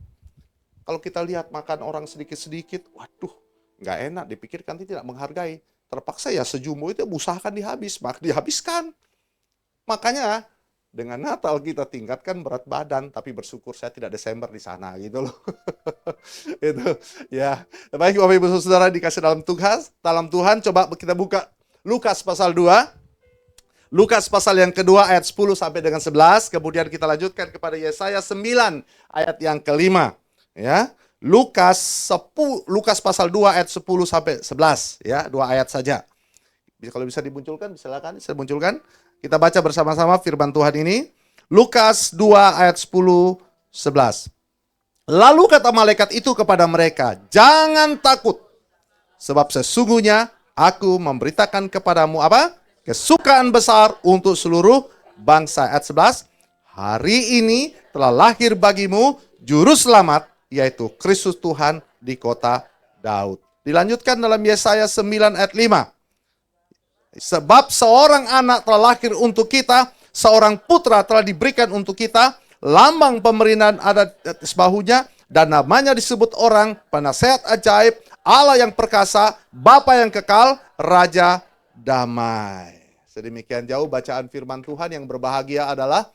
Kalau kita lihat makan orang sedikit-sedikit, waduh, nggak enak, dipikirkan tidak menghargai. Terpaksa ya sejumbo itu usahakan dihabiskan. Makanya dengan Natal kita tingkatkan berat badan, tapi bersyukur saya tidak Desember di sana gitu loh. Itu ya. Baik Bapak Ibu Saudara dikasih dalam Tuhan, coba kita buka Lukas pasal 2. Lukas pasal yang kedua ayat 10 sampai dengan 11, kemudian kita lanjutkan kepada Yesaya 9 ayat yang kelima. Ya, Lukas pasal 2 ayat 10 sampai 11 ya, 2 ayat saja. Kalau bisa dimunculkan, silakan saya munculkan. Kita baca bersama-sama firman Tuhan ini. Lukas 2 ayat 10 11. Lalu kata malaikat itu kepada mereka, "Jangan takut, sebab sesungguhnya aku memberitakan kepadamu apa? Kesukaan besar untuk seluruh bangsa." Ayat 11. Hari ini telah lahir bagimu juru selamat, yaitu Kristus Tuhan di kota Daud. Dilanjutkan dalam Yesaya 9 ayat 5. Sebab seorang anak telah lahir untuk kita, seorang putra telah diberikan untuk kita, lambang pemerintahan ada di atas bahunya, dan namanya disebut orang penasehat ajaib, Allah yang perkasa, Bapa yang kekal, Raja damai. Sedemikian jauh bacaan firman Tuhan. Yang berbahagia adalah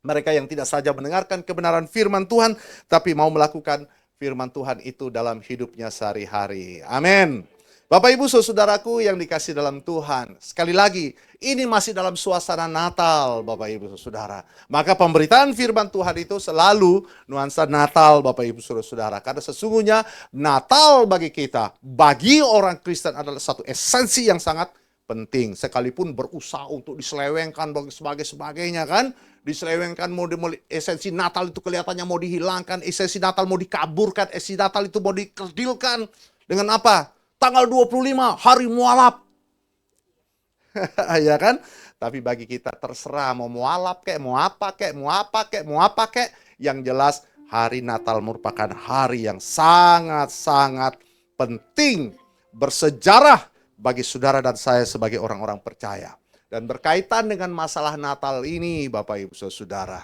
mereka yang tidak saja mendengarkan kebenaran firman Tuhan, tapi mau melakukan firman Tuhan itu dalam hidupnya sehari-hari. Amin. Bapak Ibu saudaraku yang dikasih dalam Tuhan, sekali lagi, ini masih dalam suasana Natal Bapak Ibu saudara. Maka pemberitaan firman Tuhan itu selalu nuansa Natal Bapak Ibu saudara. Karena sesungguhnya Natal bagi kita, bagi orang Kristen adalah satu esensi yang sangat penting. Sekalipun berusaha untuk diselewengkan sebagainya kan. Diselewengkan, esensi Natal itu kelihatannya mau dihilangkan, esensi Natal mau dikaburkan, esensi Natal itu mau dikerdilkan. Dengan apa? Tanggal 25, hari mualaf. Ya kan? Tapi bagi kita terserah mau mualaf kek, mau apa kek. Yang jelas hari Natal merupakan hari yang sangat-sangat penting, bersejarah bagi saudara dan saya sebagai orang-orang percaya. Dan berkaitan dengan masalah Natal ini Bapak Ibu Saudara,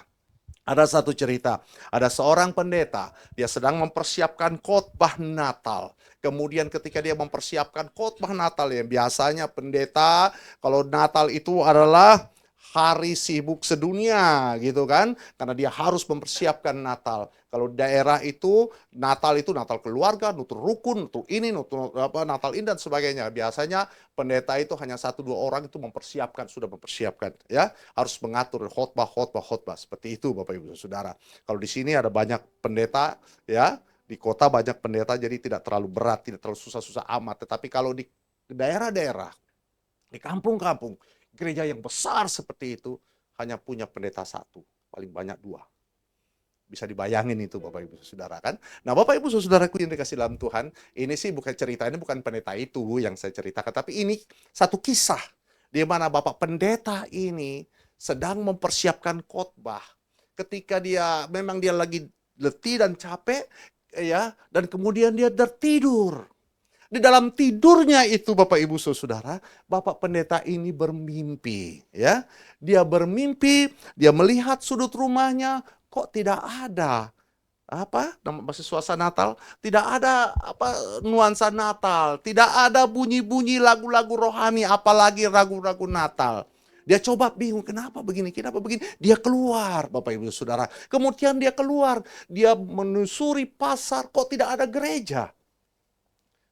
ada satu cerita, ada seorang pendeta, dia sedang mempersiapkan khotbah Natal. Kemudian ketika dia mempersiapkan khotbah Natal, yang biasanya pendeta kalau Natal itu adalah hari sibuk sedunia gitu kan, karena dia harus mempersiapkan Natal. Kalau daerah itu Natal keluarga, nutur rukun, nutur ini, nutur Natal ini dan sebagainya. Biasanya pendeta itu hanya 1-2 orang itu sudah mempersiapkan ya, harus mengatur khotbah seperti itu Bapak Ibu Saudara. Kalau di sini ada banyak pendeta ya, di kota banyak pendeta, jadi tidak terlalu berat, tidak terlalu susah-susah amat. Tetapi kalau di daerah-daerah, di kampung-kampung, gereja yang besar seperti itu hanya punya pendeta 1, paling banyak 2. Bisa dibayangin itu Bapak Ibu Saudara kan. Nah Bapak Ibu Saudaraku yang dikasih dalam Tuhan, ini sih bukan cerita, ini bukan pendeta itu yang saya ceritakan, tapi ini satu kisah di mana Bapak pendeta ini sedang mempersiapkan khotbah. Ketika dia lagi letih dan capek ya, dan kemudian dia tertidur. Di dalam tidurnya itu Bapak Ibu Saudara, Bapak pendeta ini bermimpi ya. Dia bermimpi, dia melihat sudut rumahnya kok tidak ada masih suasana Natal, tidak ada nuansa Natal, tidak ada bunyi-bunyi lagu-lagu rohani, apalagi lagu-lagu Natal. Dia coba bingung, kenapa begini? Dia keluar Bapak Ibu Saudara. Kemudian dia keluar, dia menelusuri pasar, kok tidak ada gereja.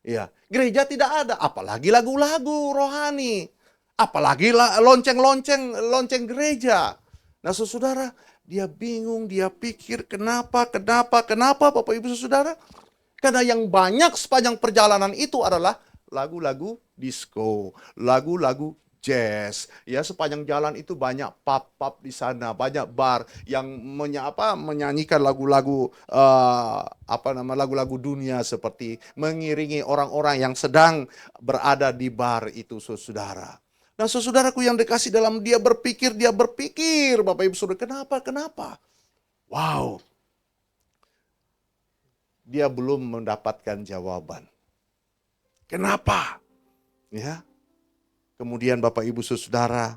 Ya, gereja tidak ada, apalagi lagu-lagu rohani, apalagi lonceng gereja. Nah, saudara, dia bingung, dia pikir kenapa Bapak Ibu Saudara? Karena yang banyak sepanjang perjalanan itu adalah lagu-lagu disco, lagu-lagu jazz. Ya, sepanjang jalan itu banyak pub di sana, banyak bar yang menyanyikan lagu-lagu lagu-lagu dunia, seperti mengiringi orang-orang yang sedang berada di bar itu, saudara. Nah, saudaraku yang dikasih dalam, dia berpikir Bapak Ibu Saudara, kenapa? Wow. Dia belum mendapatkan jawaban. Kenapa? Ya. Kemudian Bapak Ibu Saudara,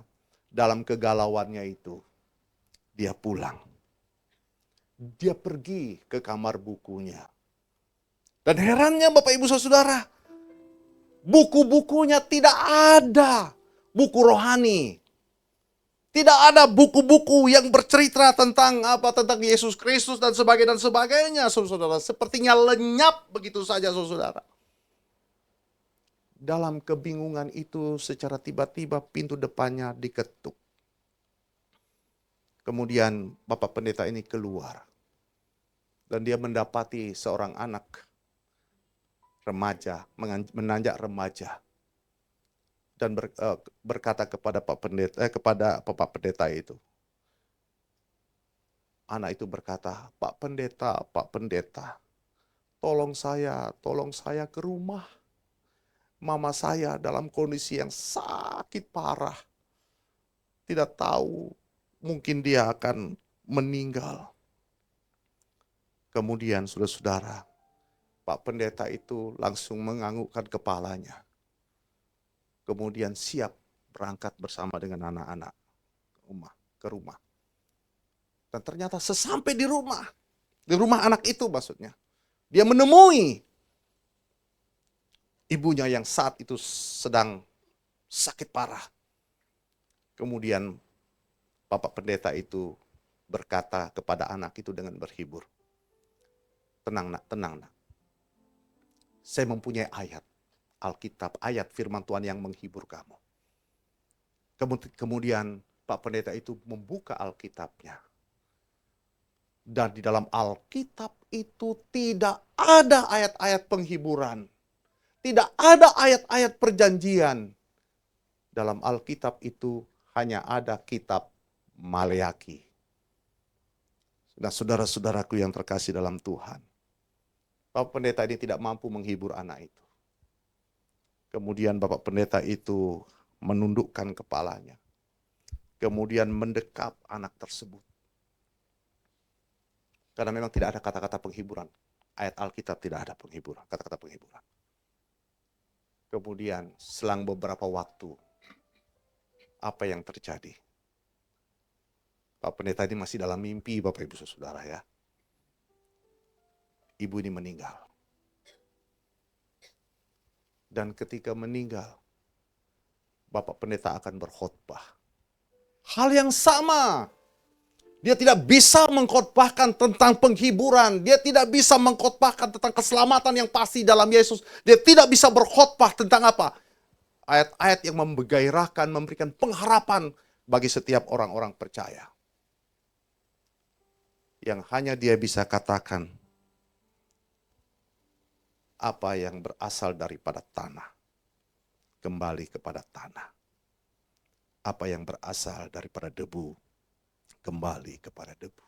dalam kegalauannya itu, dia pulang. Dia pergi ke kamar bukunya. Dan herannya Bapak Ibu Saudara, buku-bukunya tidak ada. Buku rohani. Tidak ada buku-buku yang bercerita tentang tentang Yesus Kristus dan sebagainya, saudara. Sepertinya lenyap begitu saja, saudara. Dalam kebingungan itu, secara tiba-tiba pintu depannya diketuk. Kemudian Bapak Pendeta ini keluar. Dan dia mendapati seorang anak remaja, menanjak remaja. Dan berkata kepada kepada Bapak Pendeta itu. Anak itu berkata, Pak Pendeta, tolong saya ke rumah. Mama saya dalam kondisi yang sakit parah. Tidak tahu, mungkin dia akan meninggal. Kemudian saudara-saudara, Pak Pendeta itu langsung menganggukkan kepalanya. Kemudian siap berangkat bersama dengan anak-anak ke rumah. Dan ternyata sesampai di rumah anak itu maksudnya, dia menemui ibunya yang saat itu sedang sakit parah. Kemudian Bapak Pendeta itu berkata kepada anak itu dengan berhibur, tenang nak. Saya mempunyai ayat Alkitab, ayat firman Tuhan yang menghibur kamu. Kemudian Pak Pendeta itu membuka Alkitabnya. Dan di dalam Alkitab itu tidak ada ayat-ayat penghiburan. Tidak ada ayat-ayat perjanjian. Dalam Alkitab itu hanya ada kitab Maleaki. Nah, saudara-saudaraku yang terkasih dalam Tuhan, Bapak Pendeta ini tidak mampu menghibur anak itu. Kemudian Bapak Pendeta itu menundukkan kepalanya. Kemudian mendekap anak tersebut. Karena memang tidak ada kata-kata penghiburan. Ayat Alkitab tidak ada penghiburan, kata-kata penghiburan. Kemudian selang beberapa waktu, apa yang terjadi? Pak Pendeta ini masih dalam mimpi, Bapak Ibu Saudara ya. Ibu ini meninggal. Dan ketika meninggal, Bapak Pendeta akan berkhotbah. Hal yang sama. Dia tidak bisa mengkhotbahkan tentang penghiburan. Dia tidak bisa mengkhotbahkan tentang keselamatan yang pasti dalam Yesus. Dia tidak bisa berkhotbah tentang apa? Ayat-ayat yang menggairahkan, memberikan pengharapan bagi setiap orang-orang percaya. Yang hanya dia bisa katakan, apa yang berasal daripada tanah, kembali kepada tanah. Apa yang berasal daripada debu, kembali kepada debu.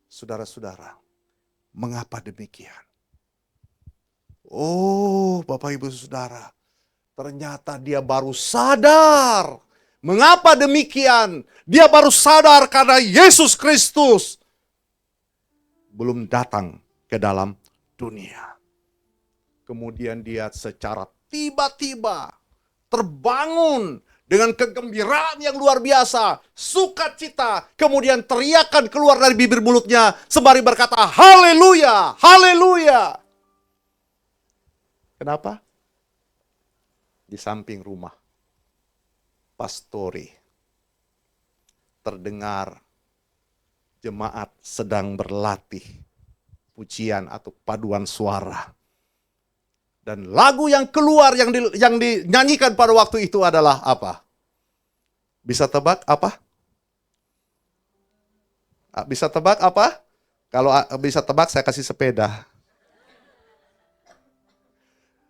Saudara-saudara, mengapa demikian? Oh, Bapak Ibu Saudara, ternyata dia baru sadar. Mengapa demikian? Dia baru sadar karena Yesus Kristus belum datang ke dalam dunia. Kemudian dia secara tiba-tiba terbangun dengan kegembiraan yang luar biasa, sukacita, kemudian teriakan keluar dari bibir mulutnya sembari berkata, haleluya, haleluya. Kenapa? Di samping rumah pastori terdengar jemaat sedang berlatih pujian atau paduan suara. Dan lagu yang keluar yang dinyanyikan pada waktu itu adalah apa? Bisa tebak apa? Bisa tebak apa? Kalau bisa tebak saya kasih sepeda.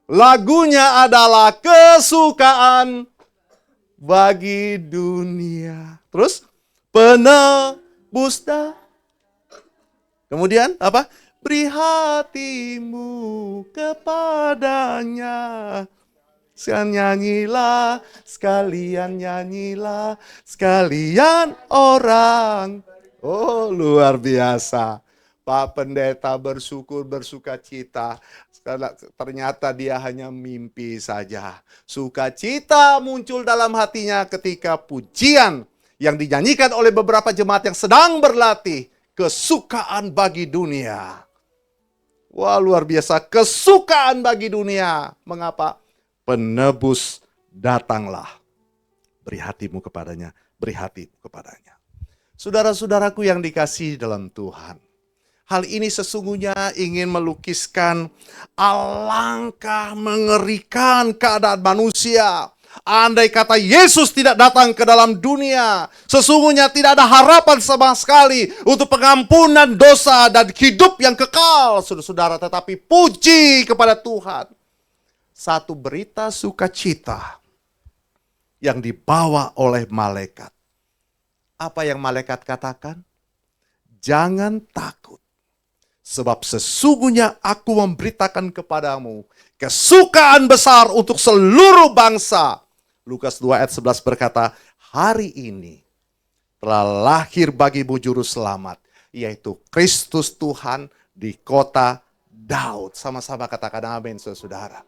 Lagunya adalah kesukaan bagi dunia. Terus penebus. Kemudian apa? Beri hatimu kepadanya. Sekalian nyanyilah, sekalian orang. Oh, luar biasa. Pak Pendeta bersyukur, bersuka cita. Ternyata dia hanya mimpi saja. Sukacita muncul dalam hatinya ketika pujian yang dinyanyikan oleh beberapa jemaat yang sedang berlatih. Kesukaan bagi dunia. Wah, luar biasa. Kesukaan bagi dunia. Mengapa? Penebus datanglah. Beri hatimu kepadanya. Beri hatimu kepadanya. Saudara-saudaraku yang dikasihi dalam Tuhan. Hal ini sesungguhnya ingin melukiskan alangkah mengerikan keadaan manusia. Andai kata Yesus tidak datang ke dalam dunia, sesungguhnya tidak ada harapan sama sekali untuk pengampunan dosa dan hidup yang kekal, saudara-saudara. Tetapi puji kepada Tuhan, satu berita sukacita yang dibawa oleh malaikat. Apa yang malaikat katakan? Jangan takut. Sebab sesungguhnya aku memberitakan kepadamu kesukaan besar untuk seluruh bangsa. Lukas 2 ayat 11 berkata, hari ini telah lahir bagimu juru selamat, yaitu Kristus Tuhan di kota Daud. Sama-sama katakan amin, saudara.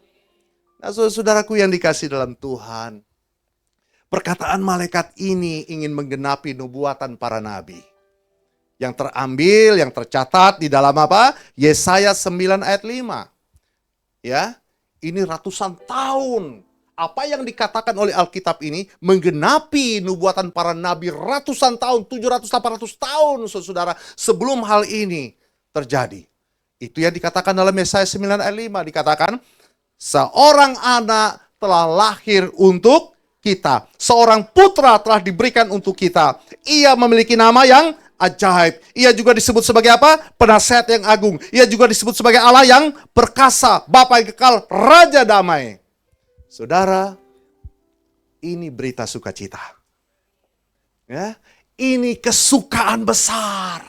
Nah, saudaraku yang dikasihi dalam Tuhan, perkataan malaikat ini ingin menggenapi nubuatan para nabi. Yang terambil, yang tercatat di dalam apa? Yesaya 9 ayat 5. Ya, ini ratusan tahun. Apa yang dikatakan oleh Alkitab ini menggenapi nubuatan para nabi ratusan tahun, 700-800 tahun, saudara, sebelum hal ini terjadi. Itu yang dikatakan dalam Yesaya 9 ayat 5. Dikatakan, seorang anak telah lahir untuk kita. Seorang putra telah diberikan untuk kita. Ia memiliki nama yang ajaib. Ia juga disebut sebagai apa? Penasehat yang agung. Ia juga disebut sebagai Allah yang perkasa, Bapa yang kekal, Raja damai. Saudara, ini berita sukacita. Ya, ini kesukaan besar.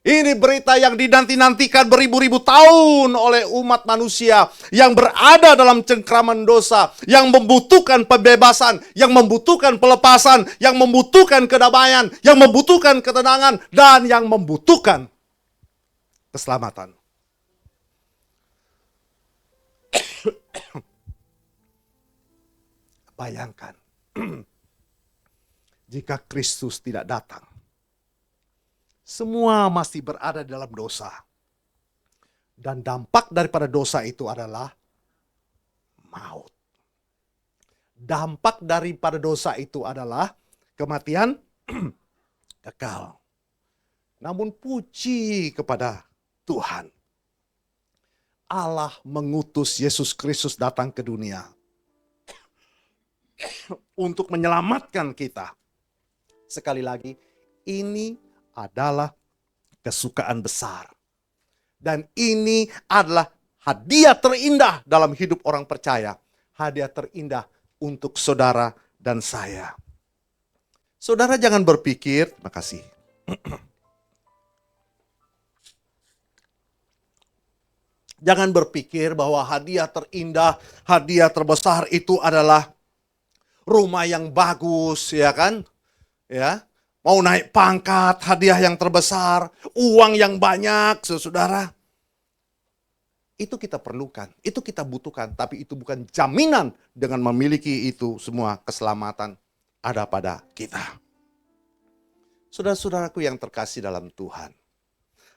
Ini berita yang dinanti-nantikan beribu-ribu tahun oleh umat manusia yang berada dalam cengkraman dosa, yang membutuhkan pembebasan, yang membutuhkan pelepasan, yang membutuhkan kedamaian, yang membutuhkan ketenangan, dan yang membutuhkan keselamatan. Bayangkan, jika Kristus tidak datang, semua masih berada dalam dosa. Dan dampak daripada dosa itu adalah maut. Dampak daripada dosa itu adalah kematian kekal. Namun puji kepada Tuhan, Allah mengutus Yesus Kristus datang ke dunia untuk menyelamatkan kita. Sekali lagi, ini adalah kesukaan besar. Dan ini adalah hadiah terindah dalam hidup orang percaya. Hadiah terindah untuk saudara dan saya. Saudara jangan berpikir, terima kasih. Jangan berpikir bahwa hadiah terindah, hadiah terbesar itu adalah rumah yang bagus, ya kan? Ya. Mau naik pangkat, hadiah yang terbesar, uang yang banyak, saudara. Itu kita perlukan, itu kita butuhkan. Tapi itu bukan jaminan dengan memiliki itu semua keselamatan ada pada kita. Saudara-saudaraku yang terkasih dalam Tuhan.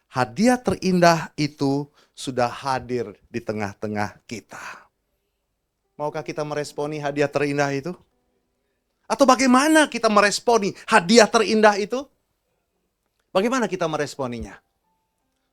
Hadiah terindah itu sudah hadir di tengah-tengah kita. Maukah kita meresponi hadiah terindah itu? Atau bagaimana kita meresponi hadiah terindah itu? Bagaimana kita meresponinya?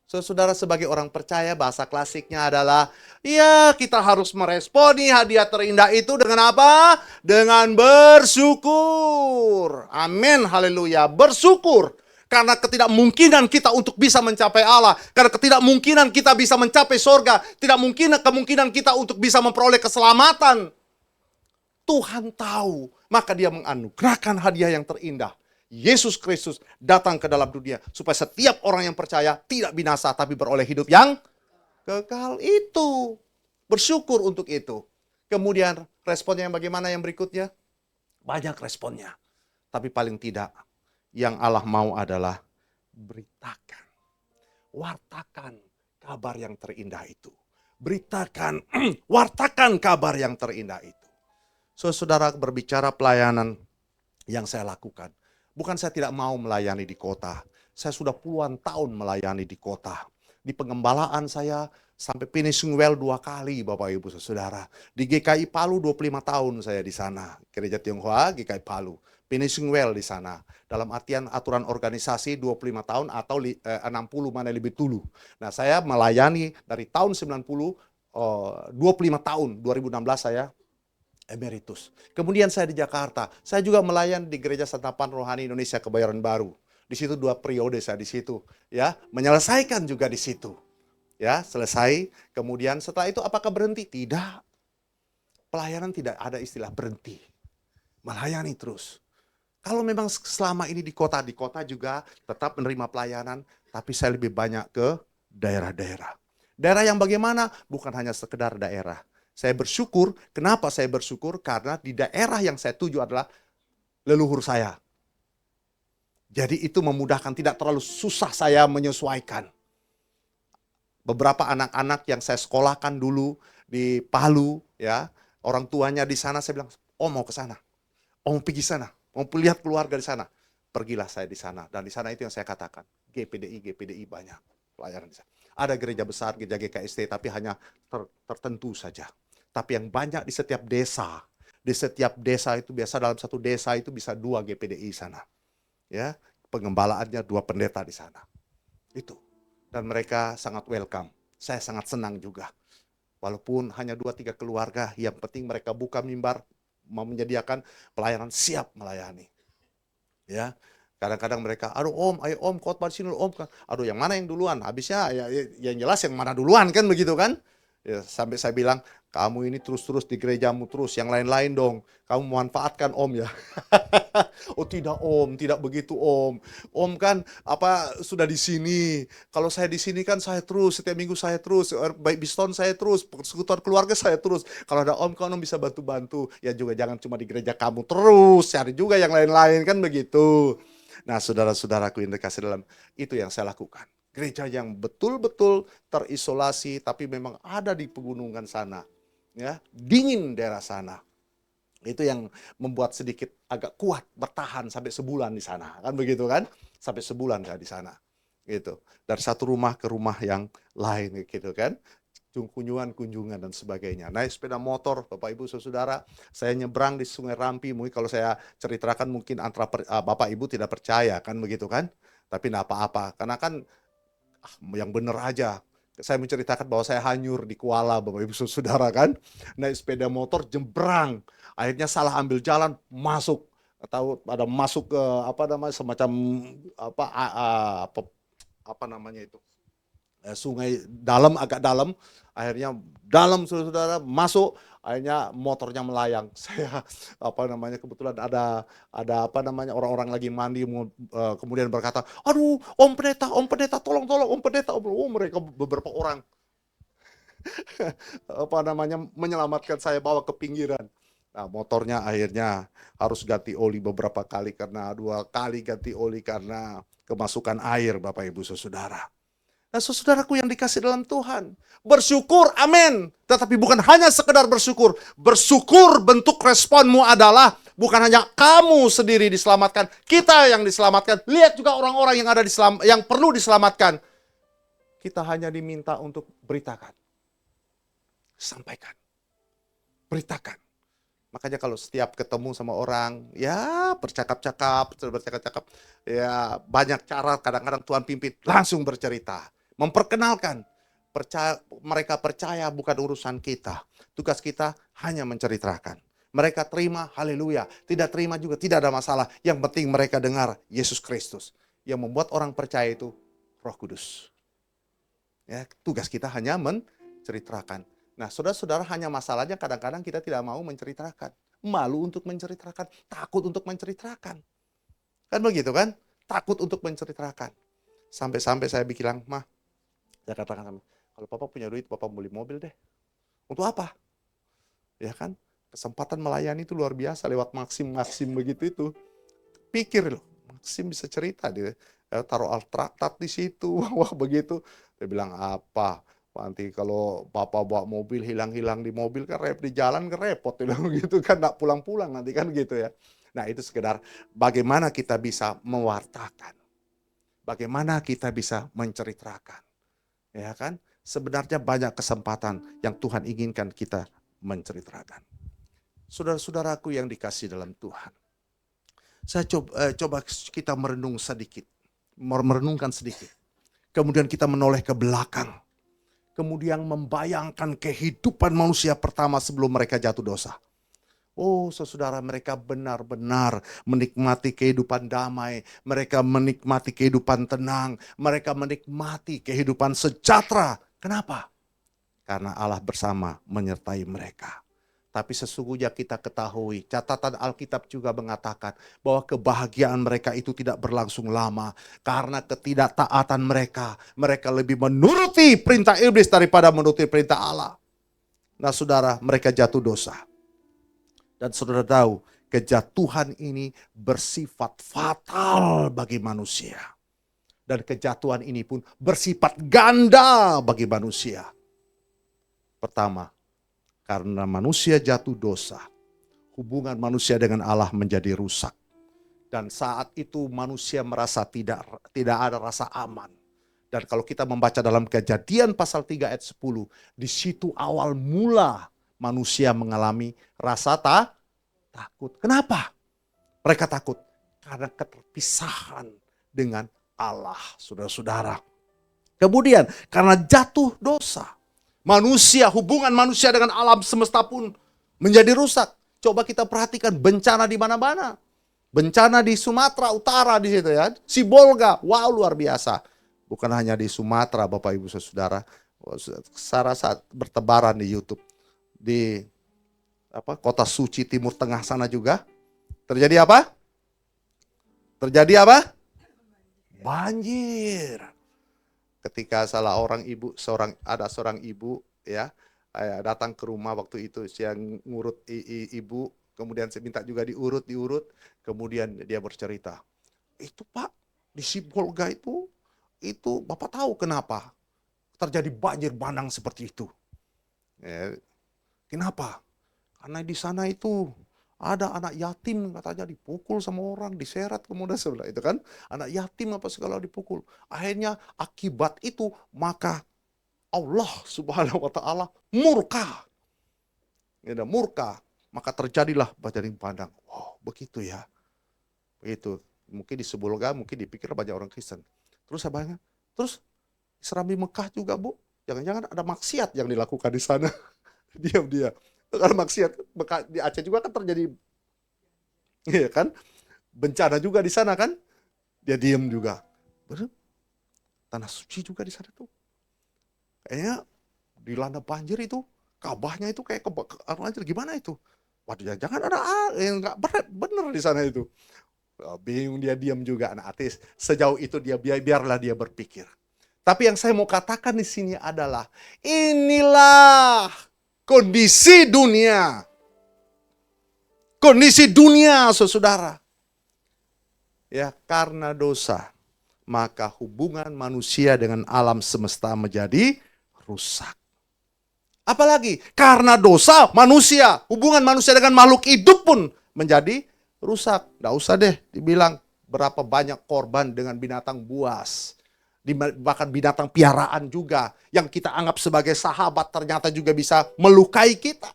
Saudara sebagai orang percaya, bahasa klasiknya adalah, ya kita harus meresponi hadiah terindah itu dengan apa? Dengan bersyukur. Amin, haleluya, bersyukur. Karena ketidakmungkinan kita untuk bisa mencapai Allah. Karena ketidakmungkinan kita bisa mencapai surga. Tidak mungkin kemungkinan kita untuk bisa memperoleh keselamatan. Tuhan tahu, maka dia menganugerahkan hadiah yang terindah. Yesus Kristus datang ke dalam dunia supaya setiap orang yang percaya tidak binasa tapi beroleh hidup yang kekal. Itu bersyukur untuk itu. Kemudian responnya yang bagaimana yang berikutnya? Banyak responnya. Tapi paling tidak yang Allah mau adalah beritakan. wartakan kabar yang terindah itu. Beritakan, wartakan kabar yang terindah itu. Saudara berbicara pelayanan yang saya lakukan. Bukan saya tidak mau melayani di kota. Saya sudah puluhan tahun melayani di kota. Di pengembalaan saya sampai finishing well 2 kali Bapak Ibu Saudara. Di GKI Palu 25 tahun saya di sana. Gereja Tionghoa GKI Palu. Finishing well di sana. Dalam artian aturan organisasi 25 tahun atau 60 mana lebih dulu. Nah saya melayani dari tahun 90, 25 tahun, 2016 saya emeritus. Kemudian saya di Jakarta. Saya juga melayani di Gereja Santapan Rohani Indonesia Kebayoran Baru. Di situ 2 periode saya di situ, ya, menyelesaikan juga di situ. Ya, selesai. Kemudian setelah itu apakah berhenti? Tidak. Pelayanan tidak ada istilah berhenti. Melayani terus. Kalau memang selama ini di kota juga tetap menerima pelayanan, tapi saya lebih banyak ke daerah-daerah. Daerah yang bagaimana? Bukan hanya sekedar daerah. Saya bersyukur, kenapa saya bersyukur? Karena di daerah yang saya tuju adalah leluhur saya. Jadi itu memudahkan, tidak terlalu susah saya menyesuaikan. Beberapa anak-anak yang saya sekolahkan dulu di Palu, ya, orang tuanya di sana, saya bilang, "Om mau ke sana, Om pergi sana, mau lihat keluarga di sana." Pergilah saya di sana, dan di sana itu yang saya katakan, GPDI banyak pelayanan di sana. Ada gereja besar, gereja GKST, tapi hanya tertentu saja. Tapi yang banyak di setiap desa itu biasa dalam satu desa itu bisa 2 GPDI sana. Ya, pengembalaannya 2 pendeta di sana. Itu. Dan mereka sangat welcome. Saya sangat senang juga. Walaupun hanya 2-3 keluarga, yang penting mereka buka mimbar, mau menyediakan pelayanan, siap melayani. Ya. Kadang-kadang mereka, "Aduh Om, ayo Om, khotbah di sini Om." Aduh, yang mana yang duluan? Habisnya ya yang jelas yang mana duluan kan begitu kan? Ya, sampai saya bilang, "Kamu ini terus-terus di gerejamu terus, yang lain-lain dong. Kamu manfaatkan Om ya." "Oh tidak Om, tidak begitu Om. Om kan sudah di sini. Kalau saya di sini kan saya terus, setiap minggu saya terus, baik Biston saya terus, persekutuan keluarga saya terus. Kalau ada Om, kan Om bisa bantu-bantu. Ya juga jangan cuma di gereja kamu terus, cari juga yang lain-lain kan begitu." Nah, saudara-saudaraku yang dikasih dalam, itu yang saya lakukan. Gereja yang betul-betul terisolasi, tapi memang ada di pegunungan sana. Ya, dingin daerah sana. Itu yang membuat sedikit agak kuat bertahan sampai sebulan di sana, kan begitu kan? Sampai sebulan saya di sana, gitu. Dari satu rumah ke rumah yang lain, gitu kan? Kunjungan dan sebagainya. Naik sepeda motor, Bapak Ibu Saudara, saya nyebrang di Sungai Rampi. Mungkin kalau saya ceritakan mungkin Bapak Ibu tidak percaya, kan begitu kan? Tapi tidak apa-apa, karena kan yang benar aja. Saya menceritakan bahwa saya hanyur di Kuala, Bapak Ibu Saudara kan. Naik sepeda motor jembrang. Akhirnya salah ambil jalan, masuk. Atau ada masuk ke semacam itu. Sungai dalam, agak dalam. Akhirnya dalam, saudara, masuk. Akhirnya motornya melayang. Saya kebetulan ada orang-orang lagi mandi, kemudian berkata, "Aduh, Om Pendeta, tolong Om Pendeta." Oh, mereka beberapa orang menyelamatkan saya, bawa ke pinggiran. Nah, motornya akhirnya harus ganti oli beberapa kali, karena 2 kali ganti oli karena kemasukan air, Bapak Ibu Saudara. Nah, saudaraku yang dikasih dalam Tuhan, bersyukur, amin. Tetapi bukan hanya sekedar bersyukur. Bersyukur bentuk responmu adalah bukan hanya kamu sendiri diselamatkan, kita yang diselamatkan. Lihat juga orang-orang yang perlu diselamatkan. Kita hanya diminta untuk beritakan. Sampaikan. Beritakan. Makanya kalau setiap ketemu sama orang, ya bercakap-cakap, ya banyak cara, kadang-kadang Tuhan pimpin, langsung bercerita. Memperkenalkan, mereka percaya bukan urusan kita. Tugas kita hanya menceritakan. Mereka terima, haleluya. Tidak terima juga, tidak ada masalah. Yang penting mereka dengar Yesus Kristus. Yang membuat orang percaya itu Roh Kudus. Ya, tugas kita hanya menceritakan. Nah, saudara-saudara, hanya masalahnya kadang-kadang kita tidak mau menceritakan. Malu untuk menceritakan, takut untuk menceritakan. Kan begitu kan? Takut untuk menceritakan. Sampai-sampai saya bilang, "Mah," saya katakan, "kalau Papa punya duit, Papa beli mobil deh." "Untuk apa?" Ya kan? Kesempatan melayani itu luar biasa lewat Maxim begitu itu. Pikir loh, Maxim bisa cerita dia. taruh traktat di situ. Wah begitu. Dia bilang apa? Nanti kalau bapak bawa mobil hilang-hilang di mobil kan di jalan kan repot. Dia bilang gitu kan, nggak pulang-pulang nanti kan gitu ya. Nah itu sekedar bagaimana kita bisa mewartakan. Bagaimana kita bisa menceritakan. Ya kan? Sebenarnya banyak kesempatan yang Tuhan inginkan kita menceritakan. Saudara-saudaraku yang dikasih dalam Tuhan. Saya coba kita merenungkan sedikit. Kemudian kita menoleh ke belakang. Kemudian membayangkan kehidupan manusia pertama sebelum mereka jatuh dosa. Oh saudara, mereka benar-benar menikmati kehidupan damai. Mereka menikmati kehidupan tenang. Mereka menikmati kehidupan sejahtera. Kenapa? Karena Allah bersama menyertai mereka. Tapi sesungguhnya kita ketahui, catatan Alkitab juga mengatakan bahwa kebahagiaan mereka itu tidak berlangsung lama. Karena ketidaktaatan mereka, mereka lebih menuruti perintah iblis daripada menuruti perintah Allah. Nah saudara, mereka jatuh dosa. Dan saudara tahu, kejatuhan ini bersifat fatal bagi manusia. Dan kejatuhan ini pun bersifat ganda bagi manusia. Pertama, karena manusia jatuh dosa, hubungan manusia dengan Allah menjadi rusak. Dan saat itu manusia merasa tidak ada rasa aman. Dan kalau kita membaca dalam Kejadian pasal 3 ayat 10, di situ awal mula manusia mengalami rasa takut. Kenapa? Mereka takut karena keterpisahan dengan Allah, saudara-saudara. Kemudian karena jatuh dosa, hubungan manusia dengan alam semesta pun menjadi rusak. Coba kita perhatikan bencana di mana-mana. Bencana di Sumatera Utara di situ ya. Sibolga, wow luar biasa. Bukan hanya di Sumatera Bapak Ibu Saudara. Saya rasa bertebaran di YouTube. Di kota suci Timur Tengah sana juga. Terjadi apa? Banjir. Ketika seorang ibu ya datang ke rumah waktu itu, yang ngurut ibu, kemudian saya minta juga diurut, kemudian dia bercerita, itu Pak di Sibolga itu Bapak tahu kenapa terjadi banjir bandang seperti itu? Ya, kenapa? Karena di sana itu ada anak yatim katanya dipukul sama orang, diseret kemudian sebelah itu kan, anak yatim apa segala dipukul. Akhirnya akibat itu maka Allah Subhanahu wa taala murka. Ya, murka, maka terjadilah banjir bandang. Wow, begitu ya. Begitu. Mungkin di Sibolga mungkin dipikir banyak orang Kristen. Terus apa? Terus Serambi Mekah juga, Bu. Jangan-jangan ada maksiat yang dilakukan di sana. Diam-diam. Kalau maksiat di Aceh juga kan terjadi, iya kan, bencana juga di sana kan, dia diam juga. Bener? Tanah suci juga di sana tuh, kayaknya dilanda banjir itu, Ka'bahnya itu kayak banjir, gimana itu? Waduh, jangan ada yang nggak bener di sana itu. Bingung, dia diam juga. Nah, ateis sejauh itu dia biarlah dia berpikir. Tapi yang saya mau katakan di sini adalah inilah kondisi dunia. Kondisi dunia, saudara. Ya, karena dosa, maka hubungan manusia dengan alam semesta menjadi rusak. Apalagi karena dosa manusia, hubungan manusia dengan makhluk hidup pun menjadi rusak. Nggak usah deh dibilang berapa banyak korban dengan binatang buas. Bahkan binatang piaraan juga yang kita anggap sebagai sahabat ternyata juga bisa melukai kita.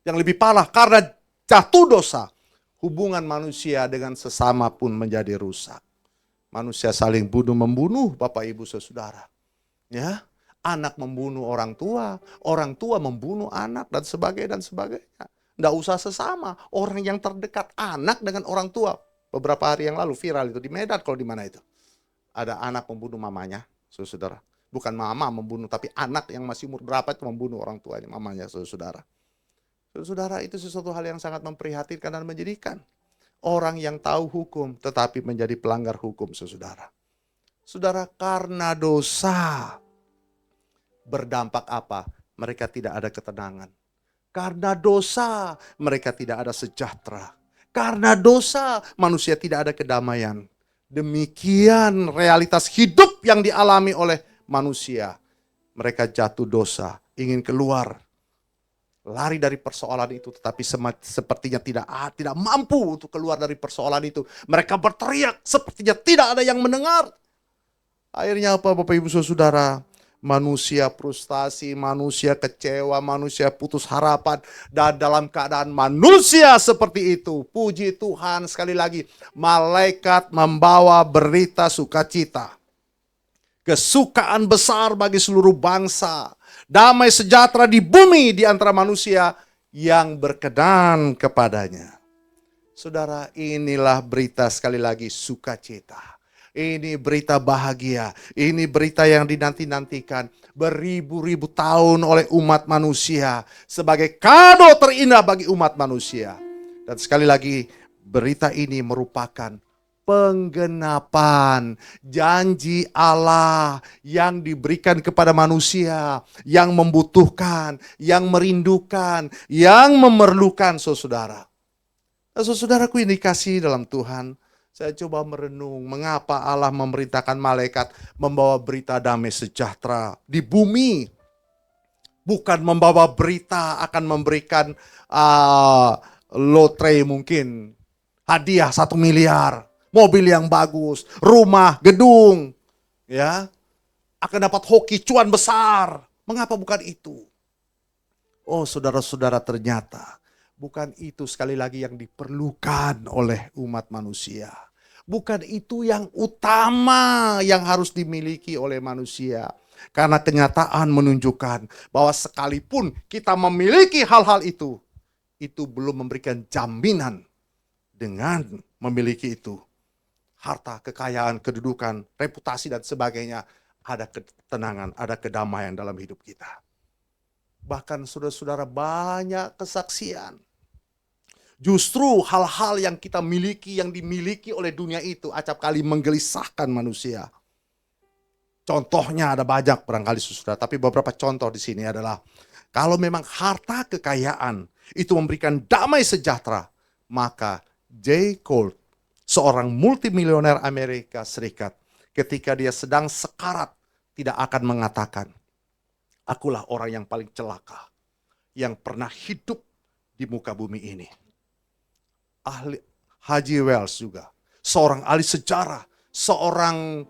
Yang lebih parah, karena jatuh dosa, hubungan manusia dengan sesama pun menjadi rusak. Manusia saling bunuh-membunuh, Bapak Ibu Saudara. Ya, anak membunuh orang tua membunuh anak, dan sebagainya. Nggak usah sesama, orang yang terdekat, anak dengan orang tua. Beberapa hari yang lalu viral itu di Medan, kalau di mana itu. Ada anak membunuh mamanya, saudara. Bukan mama membunuh, tapi anak yang masih umur berapa itu membunuh orang tuanya, mamanya, saudara. Saudara, itu sesuatu hal yang sangat memprihatinkan dan menjadikan orang yang tahu hukum tetapi menjadi pelanggar hukum, saudara. Saudara, karena dosa berdampak apa? Mereka tidak ada ketenangan. Karena dosa mereka tidak ada sejahtera. Karena dosa manusia tidak ada kedamaian. Demikian realitas hidup yang dialami oleh manusia. Mereka jatuh dosa, ingin keluar, lari dari persoalan itu, tetapi sepertinya tidak mampu untuk keluar dari persoalan itu. Mereka berteriak, sepertinya tidak ada yang mendengar. Akhirnya apa Bapak Ibu Saudara? Manusia frustasi, manusia kecewa, manusia putus harapan. Dan dalam keadaan manusia seperti itu, puji Tuhan sekali lagi, malaikat membawa berita sukacita. Kesukaan besar bagi seluruh bangsa. Damai sejahtera di bumi di antara manusia yang berkenan kepadanya. Saudara, inilah berita sekali lagi sukacita. Ini berita bahagia, ini berita yang dinanti-nantikan beribu-ribu tahun oleh umat manusia sebagai kado terindah bagi umat manusia. Dan sekali lagi, berita ini merupakan penggenapan janji Allah yang diberikan kepada manusia yang membutuhkan, yang merindukan, yang memerlukan saudara. Saudaraku yang dikasihi dalam Tuhan, saya coba merenung mengapa Allah memerintahkan malaikat membawa berita damai sejahtera di bumi. Bukan membawa berita akan memberikan lotre mungkin, hadiah 1 miliar, mobil yang bagus, rumah, gedung, ya, akan dapat hoki cuan besar. Mengapa bukan itu? Oh saudara-saudara, ternyata bukan itu sekali lagi yang diperlukan oleh umat manusia. Bukan itu yang utama yang harus dimiliki oleh manusia. Karena kenyataan menunjukkan bahwa sekalipun kita memiliki hal-hal itu belum memberikan jaminan dengan memiliki itu. Harta, kekayaan, kedudukan, reputasi dan sebagainya, ada ketenangan, ada kedamaian dalam hidup kita. Bahkan saudara-saudara, banyak kesaksian. Justru hal-hal yang kita miliki, yang dimiliki oleh dunia itu acap kali menggelisahkan manusia. Contohnya ada banyak barangkali saudara, tapi beberapa contoh di sini adalah kalau memang harta kekayaan itu memberikan damai sejahtera, maka J. Colt, seorang multimilioner Amerika Serikat, ketika dia sedang sekarat tidak akan mengatakan, "Akulah orang yang paling celaka yang pernah hidup di muka bumi ini." Haji Wells juga, seorang ahli sejarah, seorang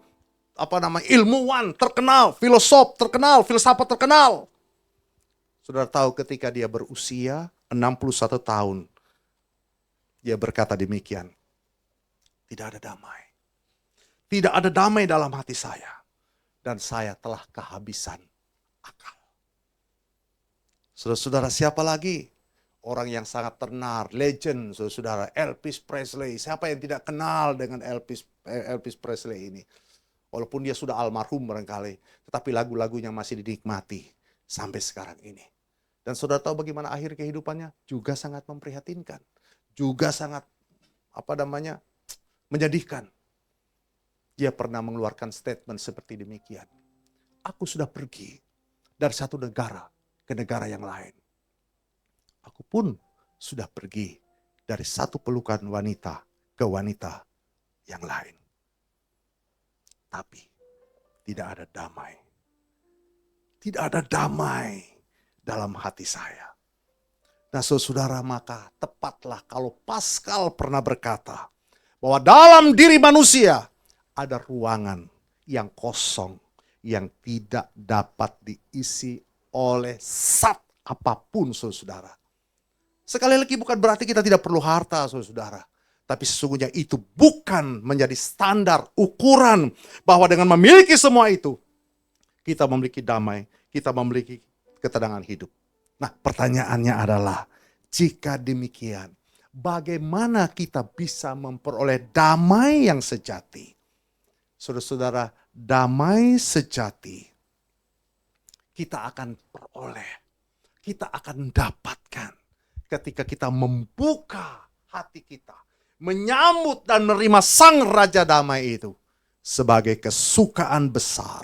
ilmuwan terkenal, filosof terkenal, filsafat terkenal. Saudara tahu ketika dia berusia 61 tahun, dia berkata demikian, "Tidak ada damai. Tidak ada damai dalam hati saya. Dan saya telah kehabisan akal." Saudara-saudara, siapa lagi? Orang yang sangat terkenal, legend, saudara, Elvis Presley. Siapa yang tidak kenal dengan Elvis Presley ini? Walaupun dia sudah almarhum barangkali, tetapi lagu-lagunya masih dinikmati sampai sekarang ini. Dan saudara tahu bagaimana akhir kehidupannya? Juga sangat memprihatinkan. Juga sangat, menyedihkan. Dia pernah mengeluarkan statement seperti demikian. "Aku sudah pergi dari satu negara ke negara yang lain. Aku pun sudah pergi dari satu pelukan wanita ke wanita yang lain. Tapi tidak ada damai. Tidak ada damai dalam hati saya." Nah saudara, maka tepatlah kalau Pascal pernah berkata bahwa dalam diri manusia ada ruangan yang kosong yang tidak dapat diisi oleh zat apapun saudara. Sekali lagi bukan berarti kita tidak perlu harta saudara. Tapi sesungguhnya itu bukan menjadi standar ukuran bahwa dengan memiliki semua itu kita memiliki damai, kita memiliki ketenangan hidup. Nah pertanyaannya adalah, jika demikian, bagaimana kita bisa memperoleh damai yang sejati? Saudara-saudara, damai sejati kita akan peroleh, kita akan dapatkan ketika kita membuka hati kita, menyambut dan menerima Sang Raja Damai itu sebagai kesukaan besar.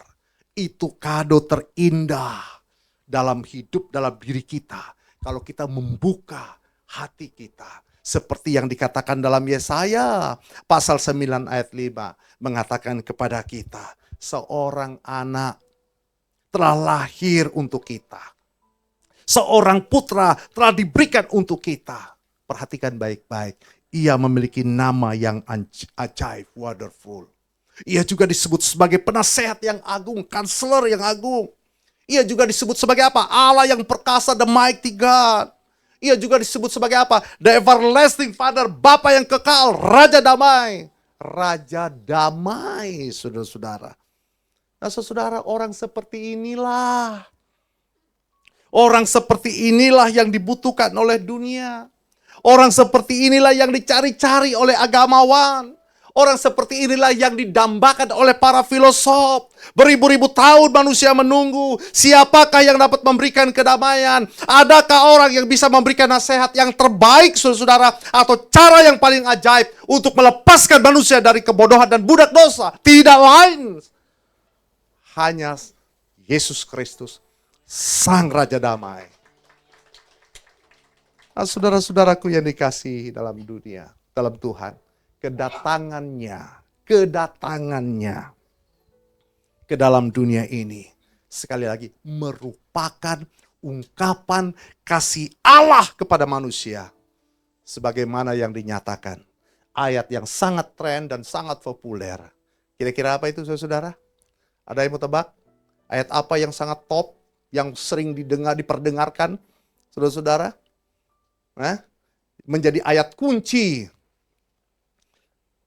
Itu kado terindah dalam hidup, dalam diri kita. Kalau kita membuka hati kita, Seperti yang dikatakan dalam Yesaya pasal 9 ayat 5 mengatakan kepada kita, seorang anak telah lahir untuk kita. Seorang putra telah diberikan untuk kita. Perhatikan baik-baik. Ia memiliki nama yang ajaib, wonderful. Ia juga disebut sebagai penasehat yang agung, counselor yang agung. Ia juga disebut sebagai apa? Allah yang perkasa, the mighty God. Ia juga disebut sebagai apa? The everlasting Father, Bapa yang kekal, Raja damai. Raja damai, saudara-saudara. Nah, saudara, orang seperti inilah. Orang seperti inilah yang dibutuhkan oleh dunia. Orang seperti inilah yang dicari-cari oleh agamawan. Orang seperti inilah yang didambakan oleh para filosof. Beribu-ribu tahun manusia menunggu. Siapakah yang dapat memberikan kedamaian? Adakah orang yang bisa memberikan nasihat yang terbaik, saudara-saudara? Atau cara yang paling ajaib untuk melepaskan manusia dari kebodohan dan budak dosa? Tidak lain. Hanya Yesus Kristus, Sang Raja Damai. Nah, saudara-saudaraku yang dikasihi dalam dunia, dalam Tuhan, kedatangannya ke dalam dunia ini, sekali lagi, merupakan ungkapan kasih Allah kepada manusia. Sebagaimana yang dinyatakan, ayat yang sangat tren dan sangat populer. Kira-kira apa itu, saudara? Ada yang mau tebak? Ayat apa yang sangat top, yang sering diperdengarkan, saudara-saudara? Menjadi ayat kunci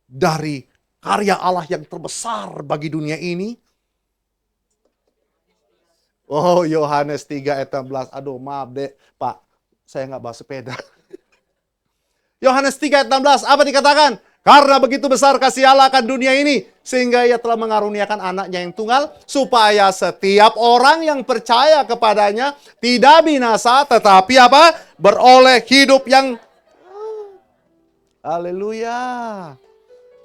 dari karya Allah yang terbesar bagi dunia ini. Oh, Yohanes 3 ayat 16. Aduh, maaf deh, Pak. Saya nggak bawa sepeda. Yohanes 3 ayat 16, apa dikatakan? Karena begitu besar kasih Allah akan dunia ini, sehingga ia telah mengaruniakan anaknya yang tunggal, supaya setiap orang yang percaya kepadanya tidak binasa, tetapi apa? Beroleh hidup yang... Haleluya.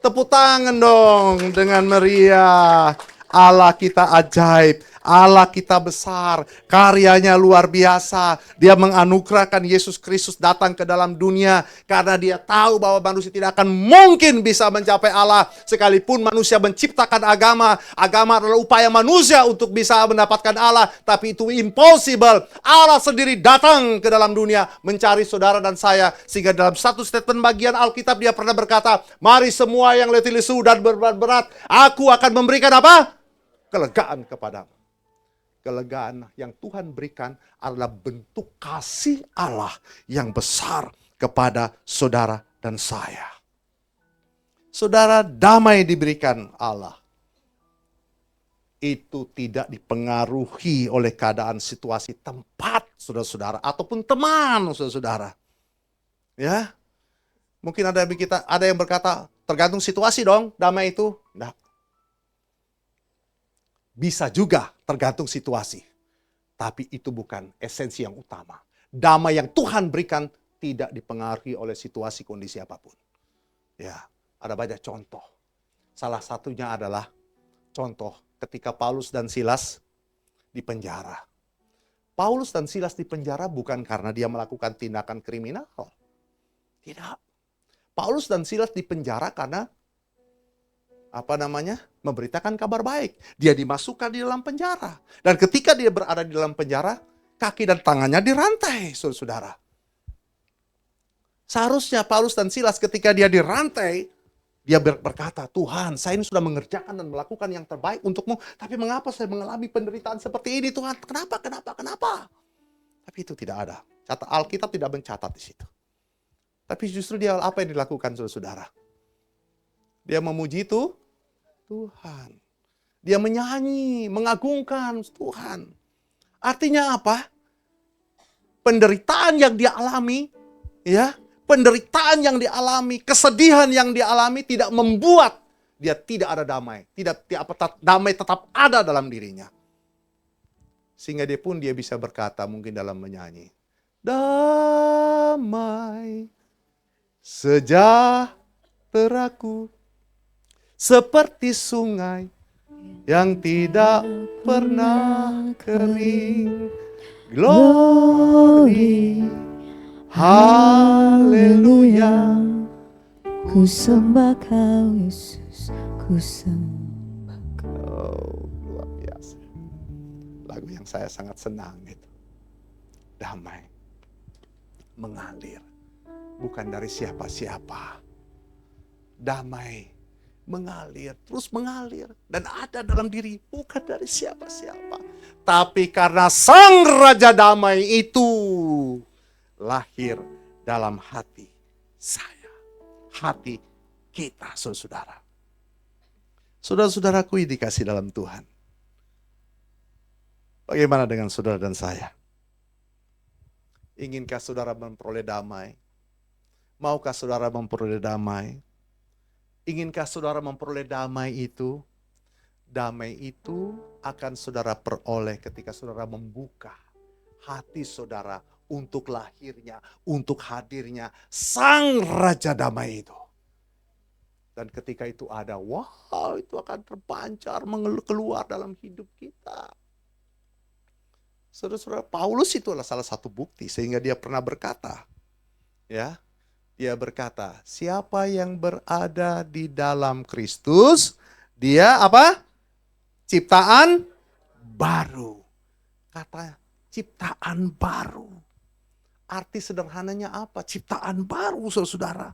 Tepuk tangan dong dengan meriah. Allah kita ajaib. Allah kita besar, karyanya luar biasa. Dia menganugerahkan Yesus Kristus datang ke dalam dunia karena dia tahu bahwa manusia tidak akan mungkin bisa mencapai Allah. Sekalipun manusia menciptakan agama, agama adalah upaya manusia untuk bisa mendapatkan Allah, tapi itu impossible. Allah sendiri datang ke dalam dunia mencari saudara dan saya, sehingga dalam satu statement bagian Alkitab dia pernah berkata, mari semua yang letih lesu dan berat, aku akan memberikan apa? Kelegaan kepadamu. Kelegaan yang Tuhan berikan adalah bentuk kasih Allah yang besar kepada saudara dan saya. Saudara, damai diberikan Allah. Itu tidak dipengaruhi oleh keadaan situasi tempat, saudara-saudara, ataupun teman, saudara-saudara. Ya, mungkin ada yang berkata, tergantung situasi dong, damai itu. Nah, bisa juga tergantung situasi. Tapi itu bukan esensi yang utama. Damai yang Tuhan berikan tidak dipengaruhi oleh situasi kondisi apapun. Ya, ada banyak contoh. Salah satunya adalah contoh ketika Paulus dan Silas di penjara. Paulus dan Silas di penjara bukan karena dia melakukan tindakan kriminal. Tidak. Paulus dan Silas di penjara karena memberitakan kabar baik. Dia dimasukkan di dalam penjara. Dan ketika dia berada di dalam penjara, kaki dan tangannya dirantai, saudara-saudara. Seharusnya Paulus dan Silas ketika dia dirantai, dia berkata, Tuhan, saya ini sudah mengerjakan dan melakukan yang terbaik untukmu, tapi mengapa saya mengalami penderitaan seperti ini, Tuhan? Kenapa? Tapi itu tidak ada. Alkitab tidak mencatat di situ. Tapi justru dia apa yang dilakukan, saudara-saudara? Dia memuji Tuhan. Dia menyanyi, mengagungkan Tuhan. Artinya apa? Penderitaan yang dia alami, ya, penderitaan yang dialami, kesedihan yang dialami tidak membuat dia tidak ada damai. Damai tetap ada dalam dirinya. Sehingga dia bisa berkata mungkin dalam menyanyi, damai sejahteraku seperti sungai yang tidak pernah kering. Glory, Haleluya. Ku sembah kau Yesus, ku sembah. Oh, luar biasa. Lagu yang saya sangat senang itu. Damai mengalir, bukan dari siapa-siapa. Damai mengalir, terus mengalir, dan ada dalam diri, bukan dari siapa-siapa. Tapi karena Sang Raja Damai itu lahir dalam hati saya, hati kita, saudara. Saudara-saudaraku yang dikasih dalam Tuhan. Bagaimana dengan saudara dan saya? Inginkah saudara memperoleh damai? Maukah saudara memperoleh damai? Inginkah saudara memperoleh damai itu? Damai itu akan saudara peroleh ketika saudara membuka hati saudara untuk lahirnya, untuk hadirnya Sang Raja Damai itu. Dan ketika itu ada, wow, itu akan terpancar, keluar dalam hidup kita. Saudara-saudara, Paulus itu adalah salah satu bukti sehingga dia pernah berkata, ya, dia berkata, siapa yang berada di dalam Kristus, dia apa? Ciptaan baru. Kata ciptaan baru. Arti sederhananya apa? Ciptaan baru, saudara.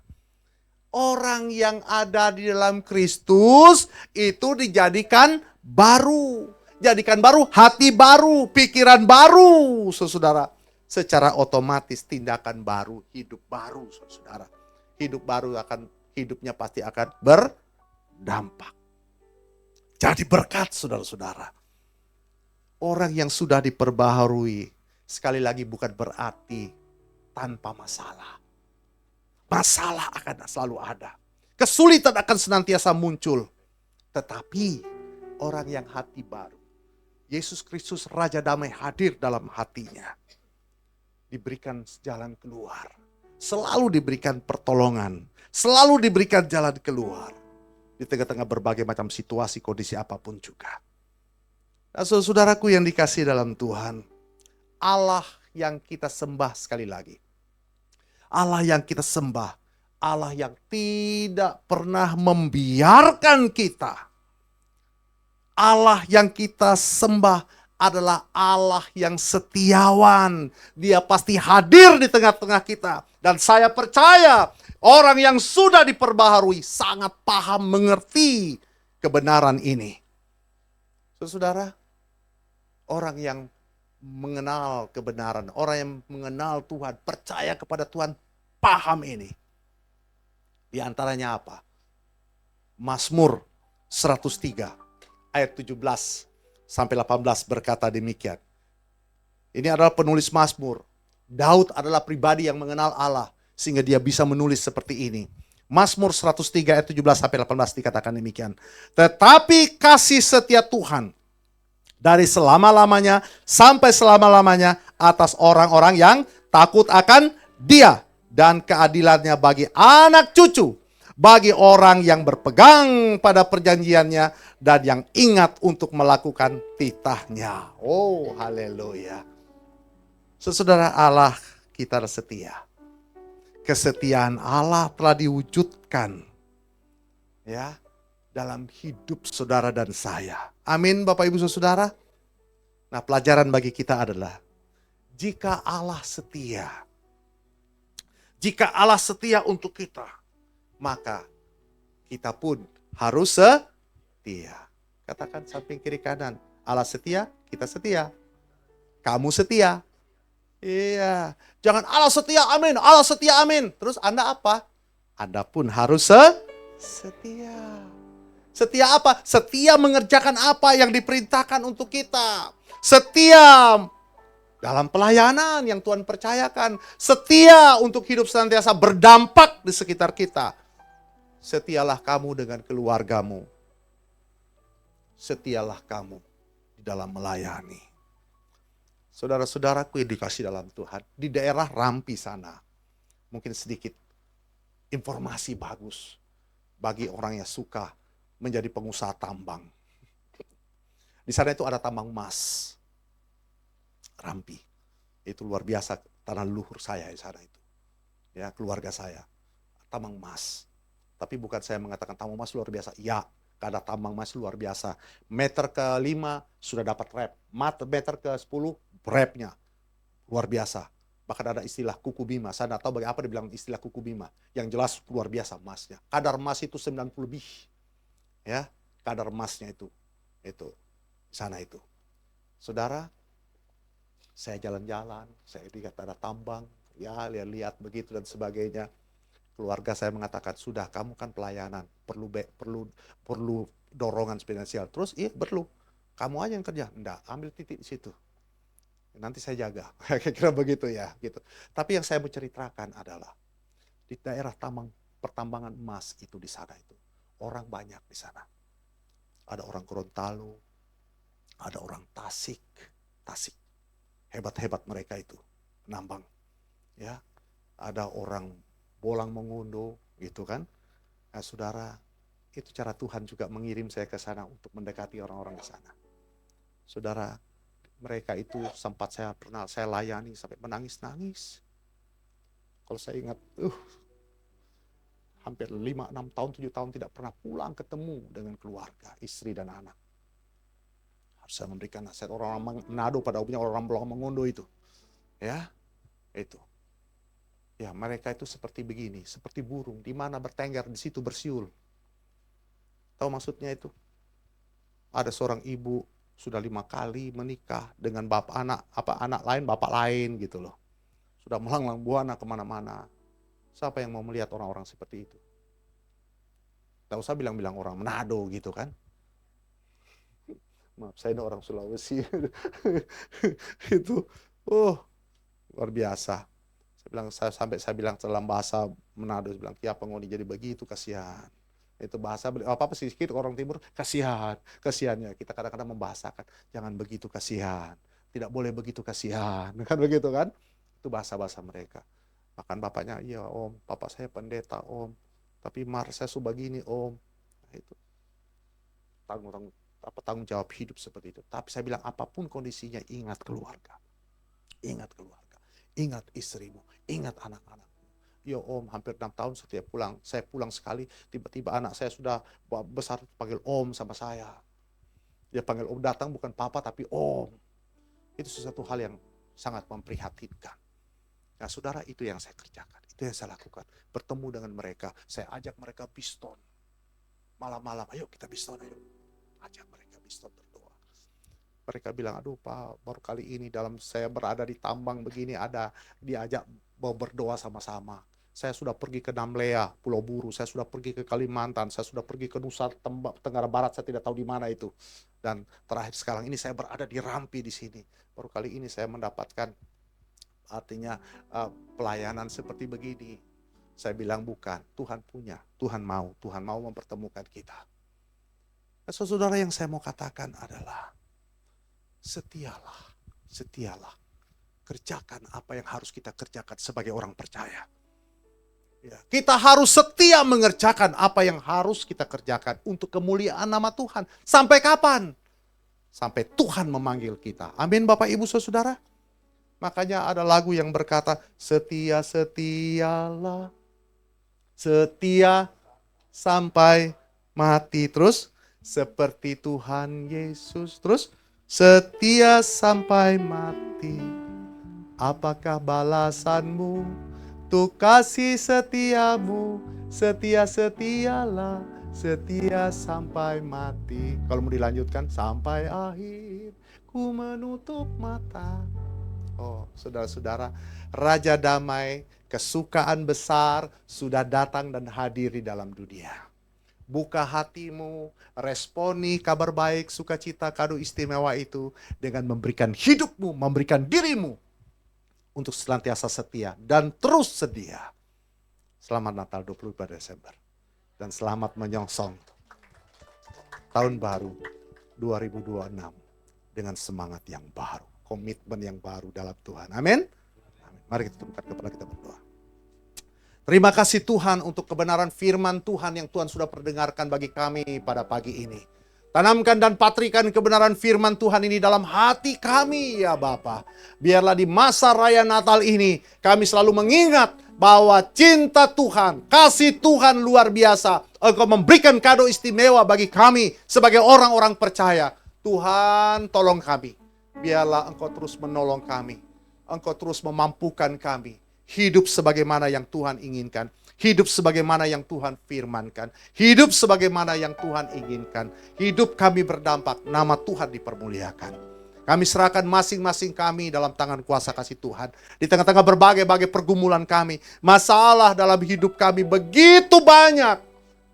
Orang yang ada di dalam Kristus itu dijadikan baru. Jadikan baru, hati baru, pikiran baru, saudara. Secara otomatis tindakan baru, hidup baru, saudara. Hidup baru hidupnya pasti akan berdampak. Jadi berkat, saudara-saudara. Orang yang sudah diperbaharui, sekali lagi bukan berarti tanpa masalah. Masalah akan selalu ada. Kesulitan akan senantiasa muncul. Tetapi orang yang hati baru, Yesus Kristus Raja Damai hadir dalam hatinya. Diberikan jalan keluar. Selalu diberikan pertolongan. Selalu diberikan jalan keluar. Di tengah-tengah berbagai macam situasi, kondisi apapun juga. Nah, saudaraku yang dikasih dalam Tuhan. Allah yang kita sembah sekali lagi. Allah yang kita sembah. Allah yang tidak pernah membiarkan kita. Allah yang kita sembah adalah Allah yang setiawan. Dia pasti hadir di tengah-tengah kita. Dan saya percaya orang yang sudah diperbaharui sangat paham mengerti kebenaran ini. Saudara, orang yang mengenal kebenaran, orang yang mengenal Tuhan, percaya kepada Tuhan, paham ini. Di antaranya apa? Mazmur 103. Ayat 17 sampai 18 berkata demikian. Ini adalah penulis Mazmur. Daud adalah pribadi yang mengenal Allah sehingga dia bisa menulis seperti ini. Mazmur 103 ayat 17 sampai 18 dikatakan demikian. Tetapi kasih setia Tuhan dari selama-lamanya sampai selama-lamanya atas orang-orang yang takut akan Dia, dan keadilannya bagi anak cucu, bagi orang yang berpegang pada perjanjiannya dan yang ingat untuk melakukan titahnya. Oh, haleluya. Saudara, Allah kita setia. Kesetiaan Allah telah diwujudkan ya dalam hidup saudara dan saya. Amin, Bapak Ibu Saudara. Nah, pelajaran bagi kita adalah jika Allah setia, jika Allah setia untuk kita, maka kita pun harus setia. Katakan samping kiri kanan, Allah setia, kita setia. Kamu setia. Iya, jangan Allah setia, amin, Allah setia, amin. Terus Anda apa? Anda pun harus setia. Setia apa? Setia mengerjakan apa yang diperintahkan untuk kita. Setia dalam pelayanan yang Tuhan percayakan. Setia untuk hidup senantiasa berdampak di sekitar kita. Setialah kamu dengan keluargamu. Setialah kamu di dalam melayani. Saudara-saudaraku yang dikasih dalam Tuhan, di daerah Rampi sana, mungkin sedikit informasi bagus bagi orang yang suka menjadi pengusaha tambang. Di sana itu ada tambang emas. Rampi. Itu luar biasa, tanah leluhur saya di sana itu. Ya, keluarga saya. Tambang emas. Tapi bukan saya mengatakan tambang emas luar biasa. Ya, ada tambang emas luar biasa. Meter ke-5 sudah dapat rep. Meter ke-10 repnya luar biasa. Bahkan ada istilah kuku bima. Saya tidak tahu bagaimana dibilang istilah kuku bima. Yang jelas luar biasa emasnya. Kadar emas itu 90 lebih. Ya, kadar emasnya itu sana itu. Saudara, saya jalan-jalan, saya lihat ada tambang, ya lihat-lihat begitu dan sebagainya. Keluarga saya mengatakan, sudah kamu kan pelayanan, perlu dorongan finansial. Terus iya perlu, kamu aja yang kerja. Enggak, ambil titik di situ. Nanti saya jaga. Kira-kira begitu ya, gitu. Tapi yang saya mau ceritakan adalah di daerah pertambangan emas itu di sana itu orang banyak di sana. Ada orang Gorontalo, ada orang Tasik, hebat-hebat mereka itu nambang. Ya, ada orang Bolang Mongondo, gitu kan. Nah, saudara, itu cara Tuhan juga mengirim saya ke sana untuk mendekati orang-orang di sana. Saudara, mereka itu pernah saya layani sampai menangis-nangis. Kalau saya ingat, hampir 5, 6 tahun, 7 tahun tidak pernah pulang ketemu dengan keluarga, istri dan anak. Harus saya memberikan nasihat orang-orang Manado pada umumnya, orang Bolang Mongondo itu. Ya, itu. Ya, mereka itu seperti begini, seperti burung, di mana bertengger, di situ bersiul. Tahu maksudnya itu? Ada seorang ibu sudah 5 kali menikah dengan anak lain, bapak lain gitu loh. Sudah melanglang buana kemana-mana. Siapa yang mau melihat orang-orang seperti itu? Tidak usah bilang-bilang orang Manado gitu kan. Maaf, saya ini orang Sulawesi. Itu, luar biasa. Saya bilang dalam bahasa Manado, saya bilang, ya pengoni jadi begitu, kasihan. Itu bahasa apa sih sedikit orang timur, kasihannya kita kadang-kadang membahasakan, jangan begitu kasihan, tidak boleh begitu kasihan, kan begitu kan? Itu bahasa mereka. Bahkan bapaknya, iya om, bapak saya pendeta om, tapi saya begini om. Nah, itu tanggung jawab hidup seperti itu. Tapi saya bilang apapun kondisinya, ingat keluarga, ingat istrimu, ingat anak-anak. Ya om, hampir 6 tahun setiap pulang, saya pulang sekali, tiba-tiba anak saya sudah besar panggil om sama saya. Dia panggil om, datang bukan papa tapi om. Itu sesuatu hal yang sangat memprihatinkan. Nah saudara, itu yang saya kerjakan, itu yang saya lakukan. Bertemu dengan mereka, saya ajak mereka biston. Malam-malam, ayo kita biston, ayo. Ajak mereka biston berdoa. Mereka bilang, aduh Pak, baru kali ini saya berada di tambang begini, ada diajak mau berdoa sama-sama. Saya sudah pergi ke Namlea, Pulau Buru, saya sudah pergi ke Kalimantan, saya sudah pergi ke Nusa Tenggara Barat, saya tidak tahu di mana itu. Dan terakhir sekarang ini saya berada di Rampi di sini. Baru kali ini saya mendapatkan artinya pelayanan seperti begini. Saya bilang bukan, Tuhan punya, Tuhan mau mempertemukan kita. Nah, saudara, yang saya mau katakan adalah setialah. Kerjakan apa yang harus kita kerjakan sebagai orang percaya. Ya, kita harus setia mengerjakan apa yang harus kita kerjakan untuk kemuliaan nama Tuhan. Sampai kapan? Sampai Tuhan memanggil kita. Amin Bapak Ibu Saudara. Makanya ada lagu yang berkata, setialah, setia sampai mati. Terus, seperti Tuhan Yesus. Terus, setia sampai mati. Apakah balasanmu untuk kasih setiamu? Setia-setialah, setia sampai mati. Kalau mau dilanjutkan, sampai akhir ku menutup mata. Oh, saudara-saudara, Raja Damai, kesukaan besar sudah datang dan hadir di dalam dunia. Buka hatimu, responi kabar baik, sukacita, kado istimewa itu dengan memberikan hidupmu, memberikan dirimu untuk senantiasa setia dan terus sedia. Selamat Natal 24 Desember. Dan selamat menyongsong tahun baru 2026 dengan semangat yang baru, komitmen yang baru dalam Tuhan. Amin. Mari kita tundukkan kepala, kita berdoa. Terima kasih Tuhan untuk kebenaran firman Tuhan yang Tuhan sudah perdengarkan bagi kami pada pagi ini. Tanamkan dan patrikan kebenaran firman Tuhan ini dalam hati kami ya Bapa. Biarlah di masa raya Natal ini kami selalu mengingat bahwa cinta Tuhan, kasih Tuhan luar biasa. Engkau memberikan kado istimewa bagi kami sebagai orang-orang percaya. Tuhan tolong kami. Biarlah Engkau terus menolong kami. Engkau terus memampukan kami. Hidup sebagaimana yang Tuhan inginkan. Hidup sebagaimana yang Tuhan firmankan. Hidup sebagaimana yang Tuhan inginkan. Hidup kami berdampak, nama Tuhan dipermuliakan. Kami serahkan masing-masing kami dalam tangan kuasa kasih Tuhan. Di tengah-tengah berbagai-bagai pergumulan kami. Masalah dalam hidup kami begitu banyak.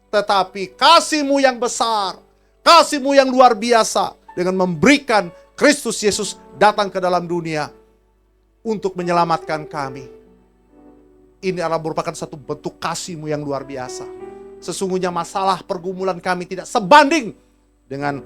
Tetapi kasih-Mu yang besar, kasih-Mu yang luar biasa. Dengan memberikan Kristus Yesus datang ke dalam dunia. Untuk menyelamatkan kami. Ini adalah merupakan satu bentuk kasih-Mu yang luar biasa. Sesungguhnya masalah pergumulan kami tidak sebanding dengan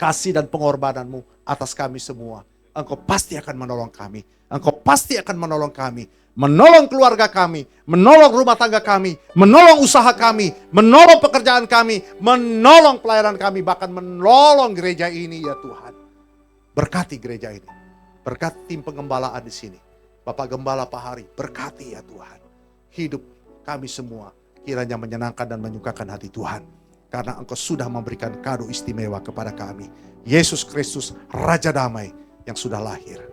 kasih dan pengorbanan-Mu atas kami semua. Engkau pasti akan menolong kami. Engkau pasti akan menolong kami. Menolong keluarga kami. Menolong rumah tangga kami. Menolong usaha kami. Menolong pekerjaan kami. Menolong pelayanan kami. Bahkan menolong gereja ini ya Tuhan. Berkati gereja ini. Berkati tim pengembalaan di sini. Bapak Gembala Pak Hari, berkati ya Tuhan. Hidup kami semua kiranya menyenangkan dan menyukakan hati Tuhan. Karena Engkau sudah memberikan kado istimewa kepada kami. Yesus Kristus, Raja Damai yang sudah lahir.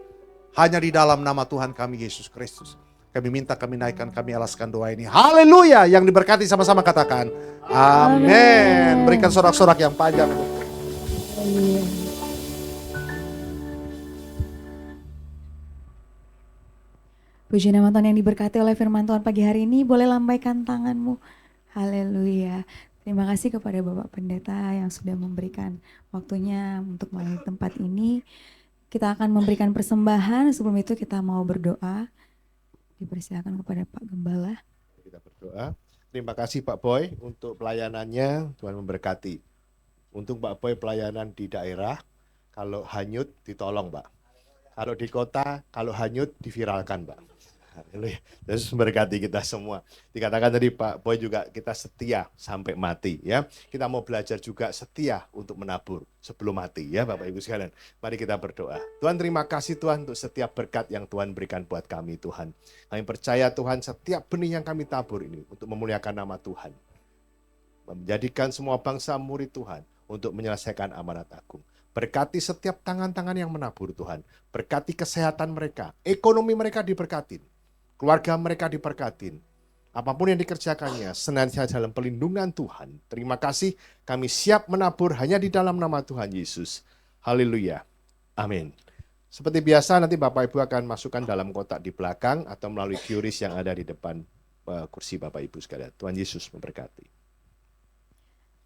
Hanya di dalam nama Tuhan kami Yesus Kristus. Kami minta, kami naikkan, kami alaskan doa ini. Haleluya, yang diberkati sama-sama katakan. Amin. Berikan sorak-sorak yang panjang. Puji nama Tuhan yang diberkati oleh firman Tuhan pagi hari ini. Boleh lambaikan tanganmu. Haleluya. Terima kasih kepada Bapak Pendeta yang sudah memberikan waktunya untuk melayani tempat ini. Kita akan memberikan persembahan. Sebelum itu kita mau berdoa. Dipersilakan kepada Pak Gembala. Kita berdoa. Terima kasih Pak Boy untuk pelayanannya. Tuhan memberkati. Untuk Pak Boy pelayanan di daerah. Kalau hanyut ditolong Pak. Kalau di kota, kalau hanyut diviralkan Pak. Haleluya. Yesus memberkati kita semua. Dikatakan tadi Pak Boy juga kita setia sampai mati ya. Kita mau belajar juga setia untuk menabur sebelum mati ya Bapak Ibu sekalian. Mari kita berdoa. Tuhan terima kasih Tuhan untuk setiap berkat yang Tuhan berikan buat kami Tuhan. Kami percaya Tuhan setiap benih yang kami tabur ini untuk memuliakan nama Tuhan. Menjadikan semua bangsa murid Tuhan untuk menyelesaikan amanat agung. Berkati setiap tangan-tangan yang menabur Tuhan. Berkati kesehatan mereka. Ekonomi mereka diberkatin. Keluarga mereka diberkatin. Apapun yang dikerjakannya, senantiasa dalam pelindungan Tuhan. Terima kasih, kami siap menabur hanya di dalam nama Tuhan Yesus. Haleluya. Amin. Seperti biasa, nanti Bapak Ibu akan masukkan dalam kotak di belakang atau melalui QRIS yang ada di depan kursi Bapak Ibu sekalian. Tuhan Yesus memberkati.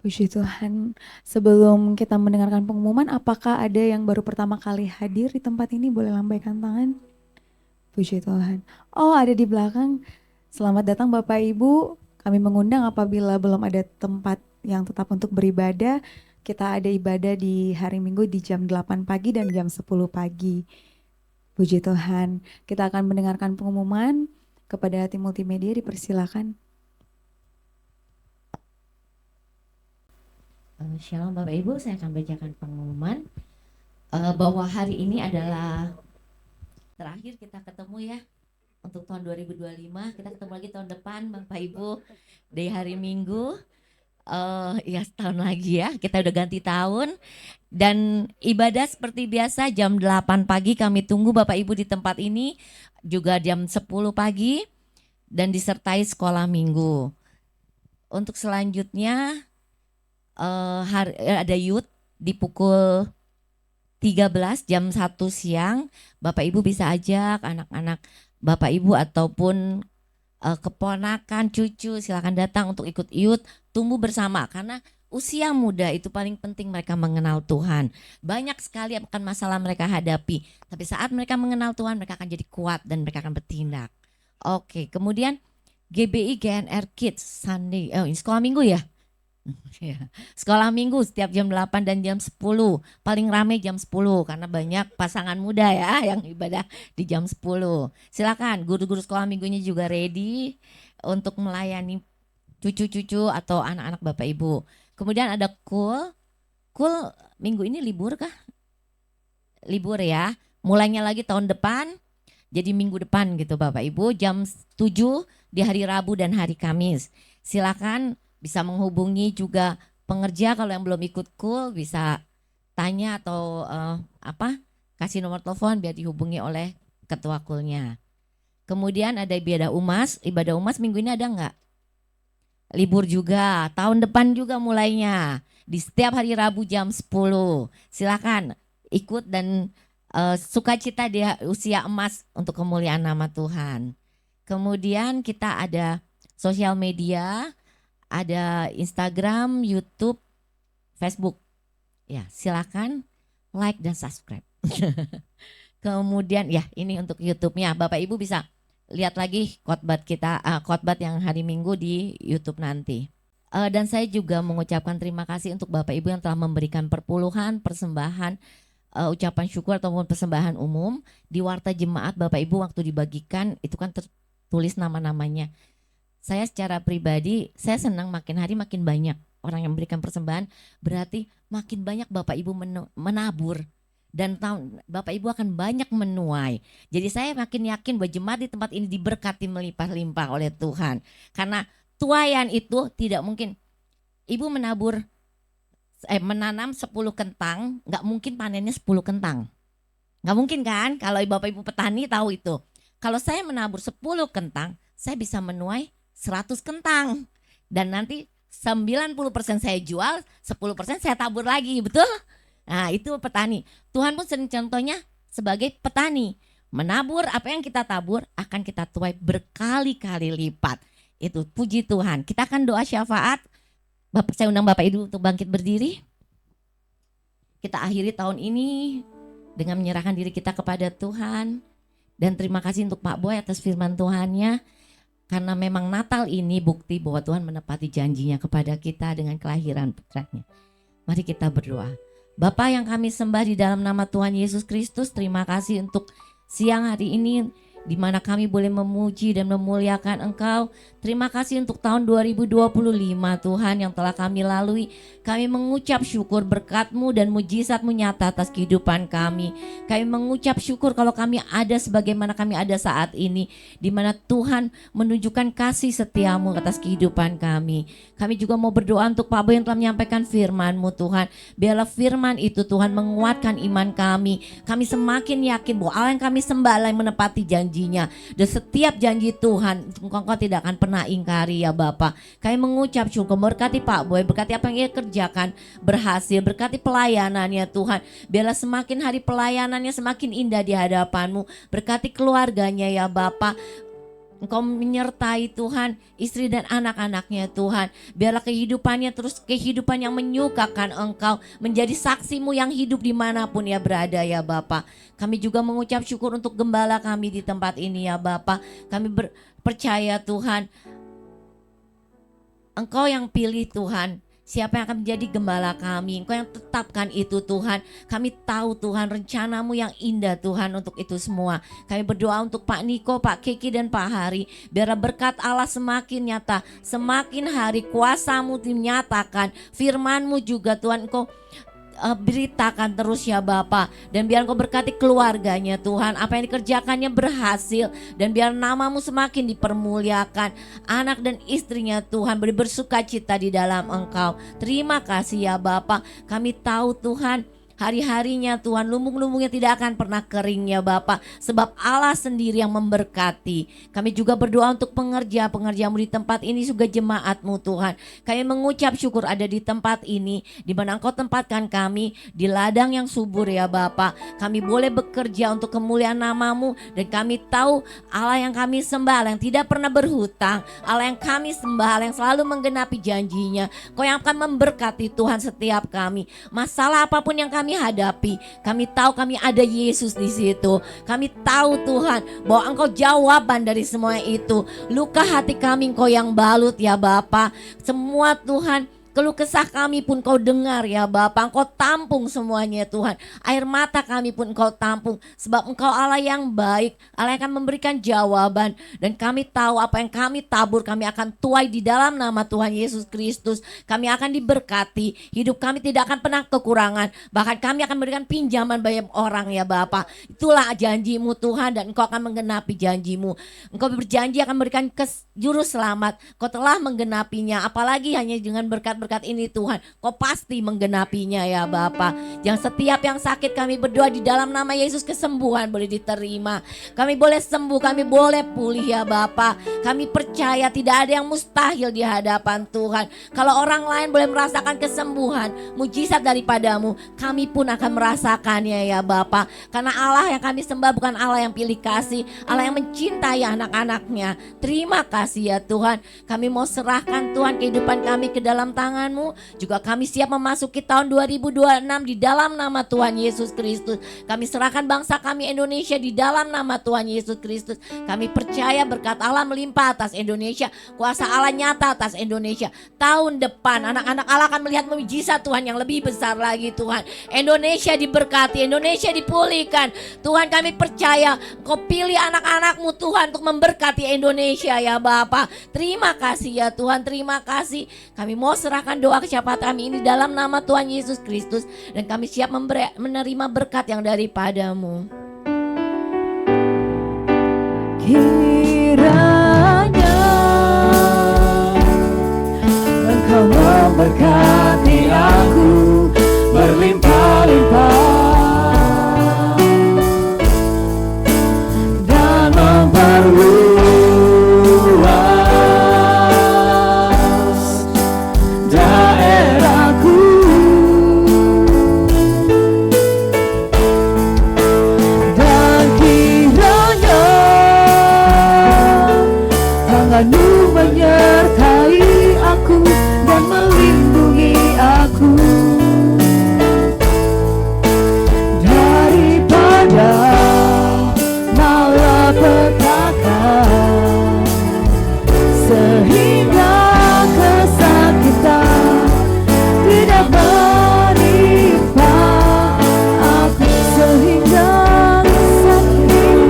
Puji Tuhan. Sebelum kita mendengarkan pengumuman, apakah ada yang baru pertama kali hadir di tempat ini? Boleh lambaikan tangan. Puji Tuhan. Oh, ada di belakang. Selamat datang Bapak Ibu. Kami mengundang apabila belum ada tempat yang tetap untuk beribadah. Kita ada ibadah di hari Minggu di jam 8 pagi dan jam 10 pagi. Puji Tuhan. Kita akan mendengarkan pengumuman. Kepada tim multimedia dipersilakan. Shalom Bapak Ibu, saya akan bacakan pengumuman bahwa hari ini adalah terakhir kita ketemu ya untuk tahun 2025. Kita ketemu lagi tahun depan Bapak Ibu di hari Minggu. Ya setahun lagi ya, kita udah ganti tahun. Dan ibadah seperti biasa jam 8 pagi kami tunggu Bapak Ibu di tempat ini. Juga jam 10 pagi dan disertai sekolah minggu. Untuk selanjutnya ada youth di pukul 13 jam 1 siang. Bapak Ibu bisa ajak anak-anak Bapak Ibu ataupun keponakan, cucu, silakan datang untuk ikut youth, tumbuh bersama karena usia muda itu paling penting mereka mengenal Tuhan. Banyak sekali akan masalah mereka hadapi, tapi saat mereka mengenal Tuhan mereka akan jadi kuat dan mereka akan bertindak. Oke, kemudian GBI GNR Kids Sunday, ini sekolah minggu ya? Sekolah minggu setiap jam 8 dan jam 10. Paling ramai jam 10 karena banyak pasangan muda ya yang ibadah di jam 10. Silakan guru-guru sekolah minggunya juga ready untuk melayani cucu-cucu atau anak-anak Bapak Ibu. Kemudian ada school minggu ini libur kah? Libur ya. Mulainya lagi tahun depan. Jadi minggu depan gitu Bapak Ibu, jam 7 di hari Rabu dan hari Kamis. Silakan bisa menghubungi juga pengerja, kalau yang belum ikut KUL bisa tanya atau kasih nomor telepon biar dihubungi oleh ketua KUL-nya. Kemudian ada ibadah umas minggu ini ada nggak? Libur juga, tahun depan juga mulainya di setiap hari Rabu jam 10. Silakan ikut dan sukacita di usia emas untuk kemuliaan nama Tuhan. Kemudian kita ada sosial media, ada Instagram, YouTube, Facebook. Ya, silakan like dan subscribe. Kemudian ya ini untuk YouTube-nya. Bapak Ibu bisa lihat lagi khotbah kita, khotbah yang hari Minggu di YouTube nanti. Dan saya juga mengucapkan terima kasih untuk Bapak Ibu yang telah memberikan perpuluhan, persembahan, ucapan syukur ataupun persembahan umum di warta jemaat. Bapak Ibu waktu dibagikan itu kan tertulis nama-namanya. Saya secara pribadi saya senang makin hari makin banyak orang yang memberikan persembahan, berarti makin banyak Bapak Ibu menabur dan Bapak Ibu akan banyak menuai. Jadi saya makin yakin bahwa jemaat di tempat ini diberkati melimpah-limpah oleh Tuhan. Karena tuaian itu tidak mungkin. Ibu menanam 10 kentang, nggak mungkin panennya 10 kentang. Nggak mungkin kan? Kalau Bapak Ibu petani tahu itu. Kalau saya menabur 10 kentang, saya bisa menuai 100 kentang. Dan nanti 90% saya jual, 10% saya tabur lagi, betul? Nah itu petani. Tuhan pun sering contohnya sebagai petani. Menabur apa yang kita tabur akan kita tuai berkali-kali lipat. Itu puji Tuhan. Kita akan doa syafaat. Saya undang Bapak Ibu untuk bangkit berdiri. Kita akhiri tahun ini dengan menyerahkan diri kita kepada Tuhan. Dan terima kasih untuk Pak Boy atas firman Tuhannya. Karena memang Natal ini bukti bahwa Tuhan menepati janjinya kepada kita dengan kelahiran putranya. Mari kita berdoa. Bapa yang kami sembah di dalam nama Tuhan Yesus Kristus, terima kasih untuk siang hari ini di mana kami boleh memuji dan memuliakan Engkau. Terima kasih untuk tahun 2025 Tuhan yang telah kami lalui. Kami mengucap syukur berkat-Mu dan mujizat-Mu nyata atas kehidupan kami. Kami mengucap syukur kalau kami ada sebagaimana kami ada saat ini, di mana Tuhan menunjukkan kasih setia-Mu atas kehidupan kami. Kami juga mau berdoa untuk Pak Boy yang telah menyampaikan firman-Mu Tuhan. Biarlah firman itu Tuhan menguatkan iman kami. Kami semakin yakin bahwa Allah yang kami sembah Allah yang menepati janjinya. Dan setiap janji Tuhan Engkau tidak akan pernah ingkari ya Bapa. Kami mengucap syukur, berkati Pak Boy, berkati apa yang ia kerjakan berhasil, berkati pelayanannya Tuhan. Biarlah semakin hari pelayanannya semakin indah di hadapan-Mu. Berkati keluarganya ya Bapa. Engkau menyertai Tuhan istri dan anak-anaknya Tuhan. Biarlah kehidupannya terus kehidupan yang menyukakan Engkau, menjadi saksi-Mu yang hidup dimanapun ia berada ya Bapa. Kami juga mengucap syukur untuk gembala kami di tempat ini ya Bapa. Kami percaya Tuhan, Engkau yang pilih Tuhan. Siapa yang akan menjadi gembala kami, Engkau yang tetapkan itu Tuhan. Kami tahu Tuhan rencana-Mu yang indah Tuhan untuk itu semua. Kami berdoa untuk Pak Niko, Pak Kiki dan Pak Hari. Biar berkat Allah semakin nyata. Semakin hari kuasa-Mu dinyatakan. Firman-Mu juga Tuhan Engkau beritakan terus ya Bapa. Dan biar Engkau berkati keluarganya Tuhan. Apa yang dikerjakannya berhasil. Dan biar nama-Mu semakin dipermuliakan. Anak dan istrinya Tuhan beri bersukacita di dalam Engkau. Terima kasih ya Bapa. Kami tahu Tuhan hari-harinya Tuhan lumbung-lumbungnya tidak akan pernah kering ya Bapa. Sebab Allah sendiri yang memberkati. Kami juga berdoa untuk pengerja-pengerja-Mu di tempat ini juga jemaat-Mu Tuhan. Kami mengucap syukur ada di tempat ini, di mana Engkau tempatkan kami di ladang yang subur ya Bapa. Kami boleh bekerja untuk kemuliaan nama-Mu. Dan kami tahu Allah yang kami sembah, Allah yang tidak pernah berhutang, Allah yang kami sembah, Allah yang selalu menggenapi janjinya. Kau yang akan memberkati Tuhan setiap kami. Masalah apapun yang kami hadapi, kami tahu kami ada Yesus di situ. Kami tahu Tuhan bahwa Engkau jawaban dari semua itu. Luka hati kami Engkau yang balut ya Bapa. Semua Tuhan Keluh kesah kami pun Kau dengar ya Bapa. Engkau tampung semuanya Tuhan. Air mata kami pun Engkau tampung. Sebab Engkau Allah yang baik, Allah yang akan memberikan jawaban. Dan kami tahu apa yang kami tabur, kami akan tuai di dalam nama Tuhan Yesus Kristus. Kami akan diberkati. Hidup kami tidak akan pernah kekurangan. Bahkan kami akan memberikan pinjaman banyak orang ya Bapa. Itulah janji-Mu Tuhan, dan Engkau akan menggenapi janji-Mu. Engkau berjanji akan memberikan juru selamat. Kau telah menggenapinya. Apalagi hanya dengan berkat-berkat ini Tuhan, Kau pasti menggenapinya ya Bapa. Yang setiap yang sakit kami berdoa di dalam nama Yesus, kesembuhan boleh diterima. Kami boleh sembuh, kami boleh pulih ya Bapa. Kami percaya tidak ada yang mustahil di hadapan Tuhan. Kalau orang lain boleh merasakan kesembuhan, mujizat daripadamu, kami pun akan merasakannya ya Bapa. Karena Allah yang kami sembah bukan Allah yang pilih kasih, Allah yang mencintai anak-anaknya. Terima kasih ya Tuhan. Kami mau serahkan Tuhan kehidupan kami ke dalam tangan-Mu. Juga kami siap memasuki tahun 2026 di dalam nama Tuhan Yesus Kristus. Kami serahkan bangsa kami Indonesia di dalam nama Tuhan Yesus Kristus. Kami percaya berkat Allah melimpah atas Indonesia. Kuasa Allah nyata atas Indonesia. Tahun depan anak-anak Allah akan melihat mujizat Tuhan yang lebih besar lagi Tuhan. Indonesia diberkati, Indonesia dipulihkan. Tuhan, kami percaya Kau pilih anak-anak-Mu Tuhan untuk memberkati Indonesia ya Bapa. Terima kasih ya Tuhan, terima kasih. Kami mau serahkan doa kesyafatan kami ini dalam nama Tuhan Yesus Kristus. Dan kami siap menerima berkat yang daripada-Mu. Kiranya Engkau memberkati aku berlimpah-limpah dan memperluas daerahku, dan kiranya tangan-Mu menyertai aku dan melindungi aku daripada malapetaka, sehingga kesakitan tidak menimpa aku, sehingga kesakitan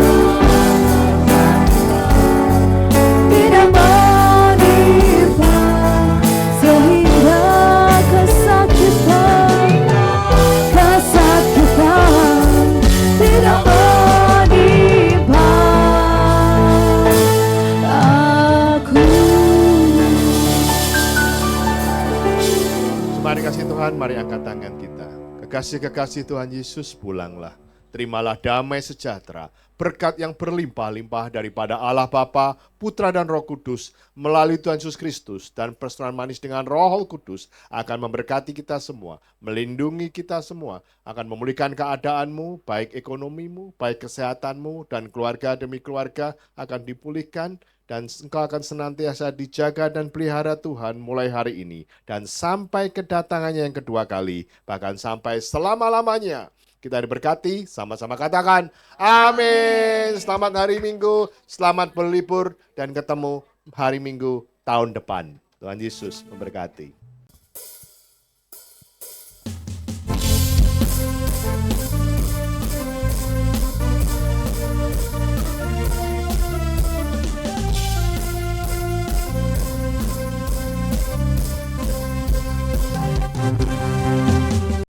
tidak menimpa, sehingga kesakitan tidak menimpa aku. Mari kasih Tuhan, mari angkat tangan kita. Kekasih-kekasih Tuhan Yesus, pulanglah. Terimalah damai sejahtera, berkat yang berlimpah-limpah daripada Allah Bapa, Putra dan Roh Kudus melalui Tuhan Yesus Kristus, dan persoalan manis dengan Roh Kudus akan memberkati kita semua, melindungi kita semua, akan memulihkan keadaanmu, baik ekonomimu, baik kesehatanmu, dan keluarga demi keluarga akan dipulihkan, dan engkau akan senantiasa dijaga dan pelihara Tuhan mulai hari ini dan sampai kedatangannya yang kedua kali, bahkan sampai selama-lamanya. Kita diberkati, sama-sama katakan amin. Selamat hari Minggu, selamat berlibur, dan ketemu hari Minggu tahun depan. Tuhan Yesus memberkati.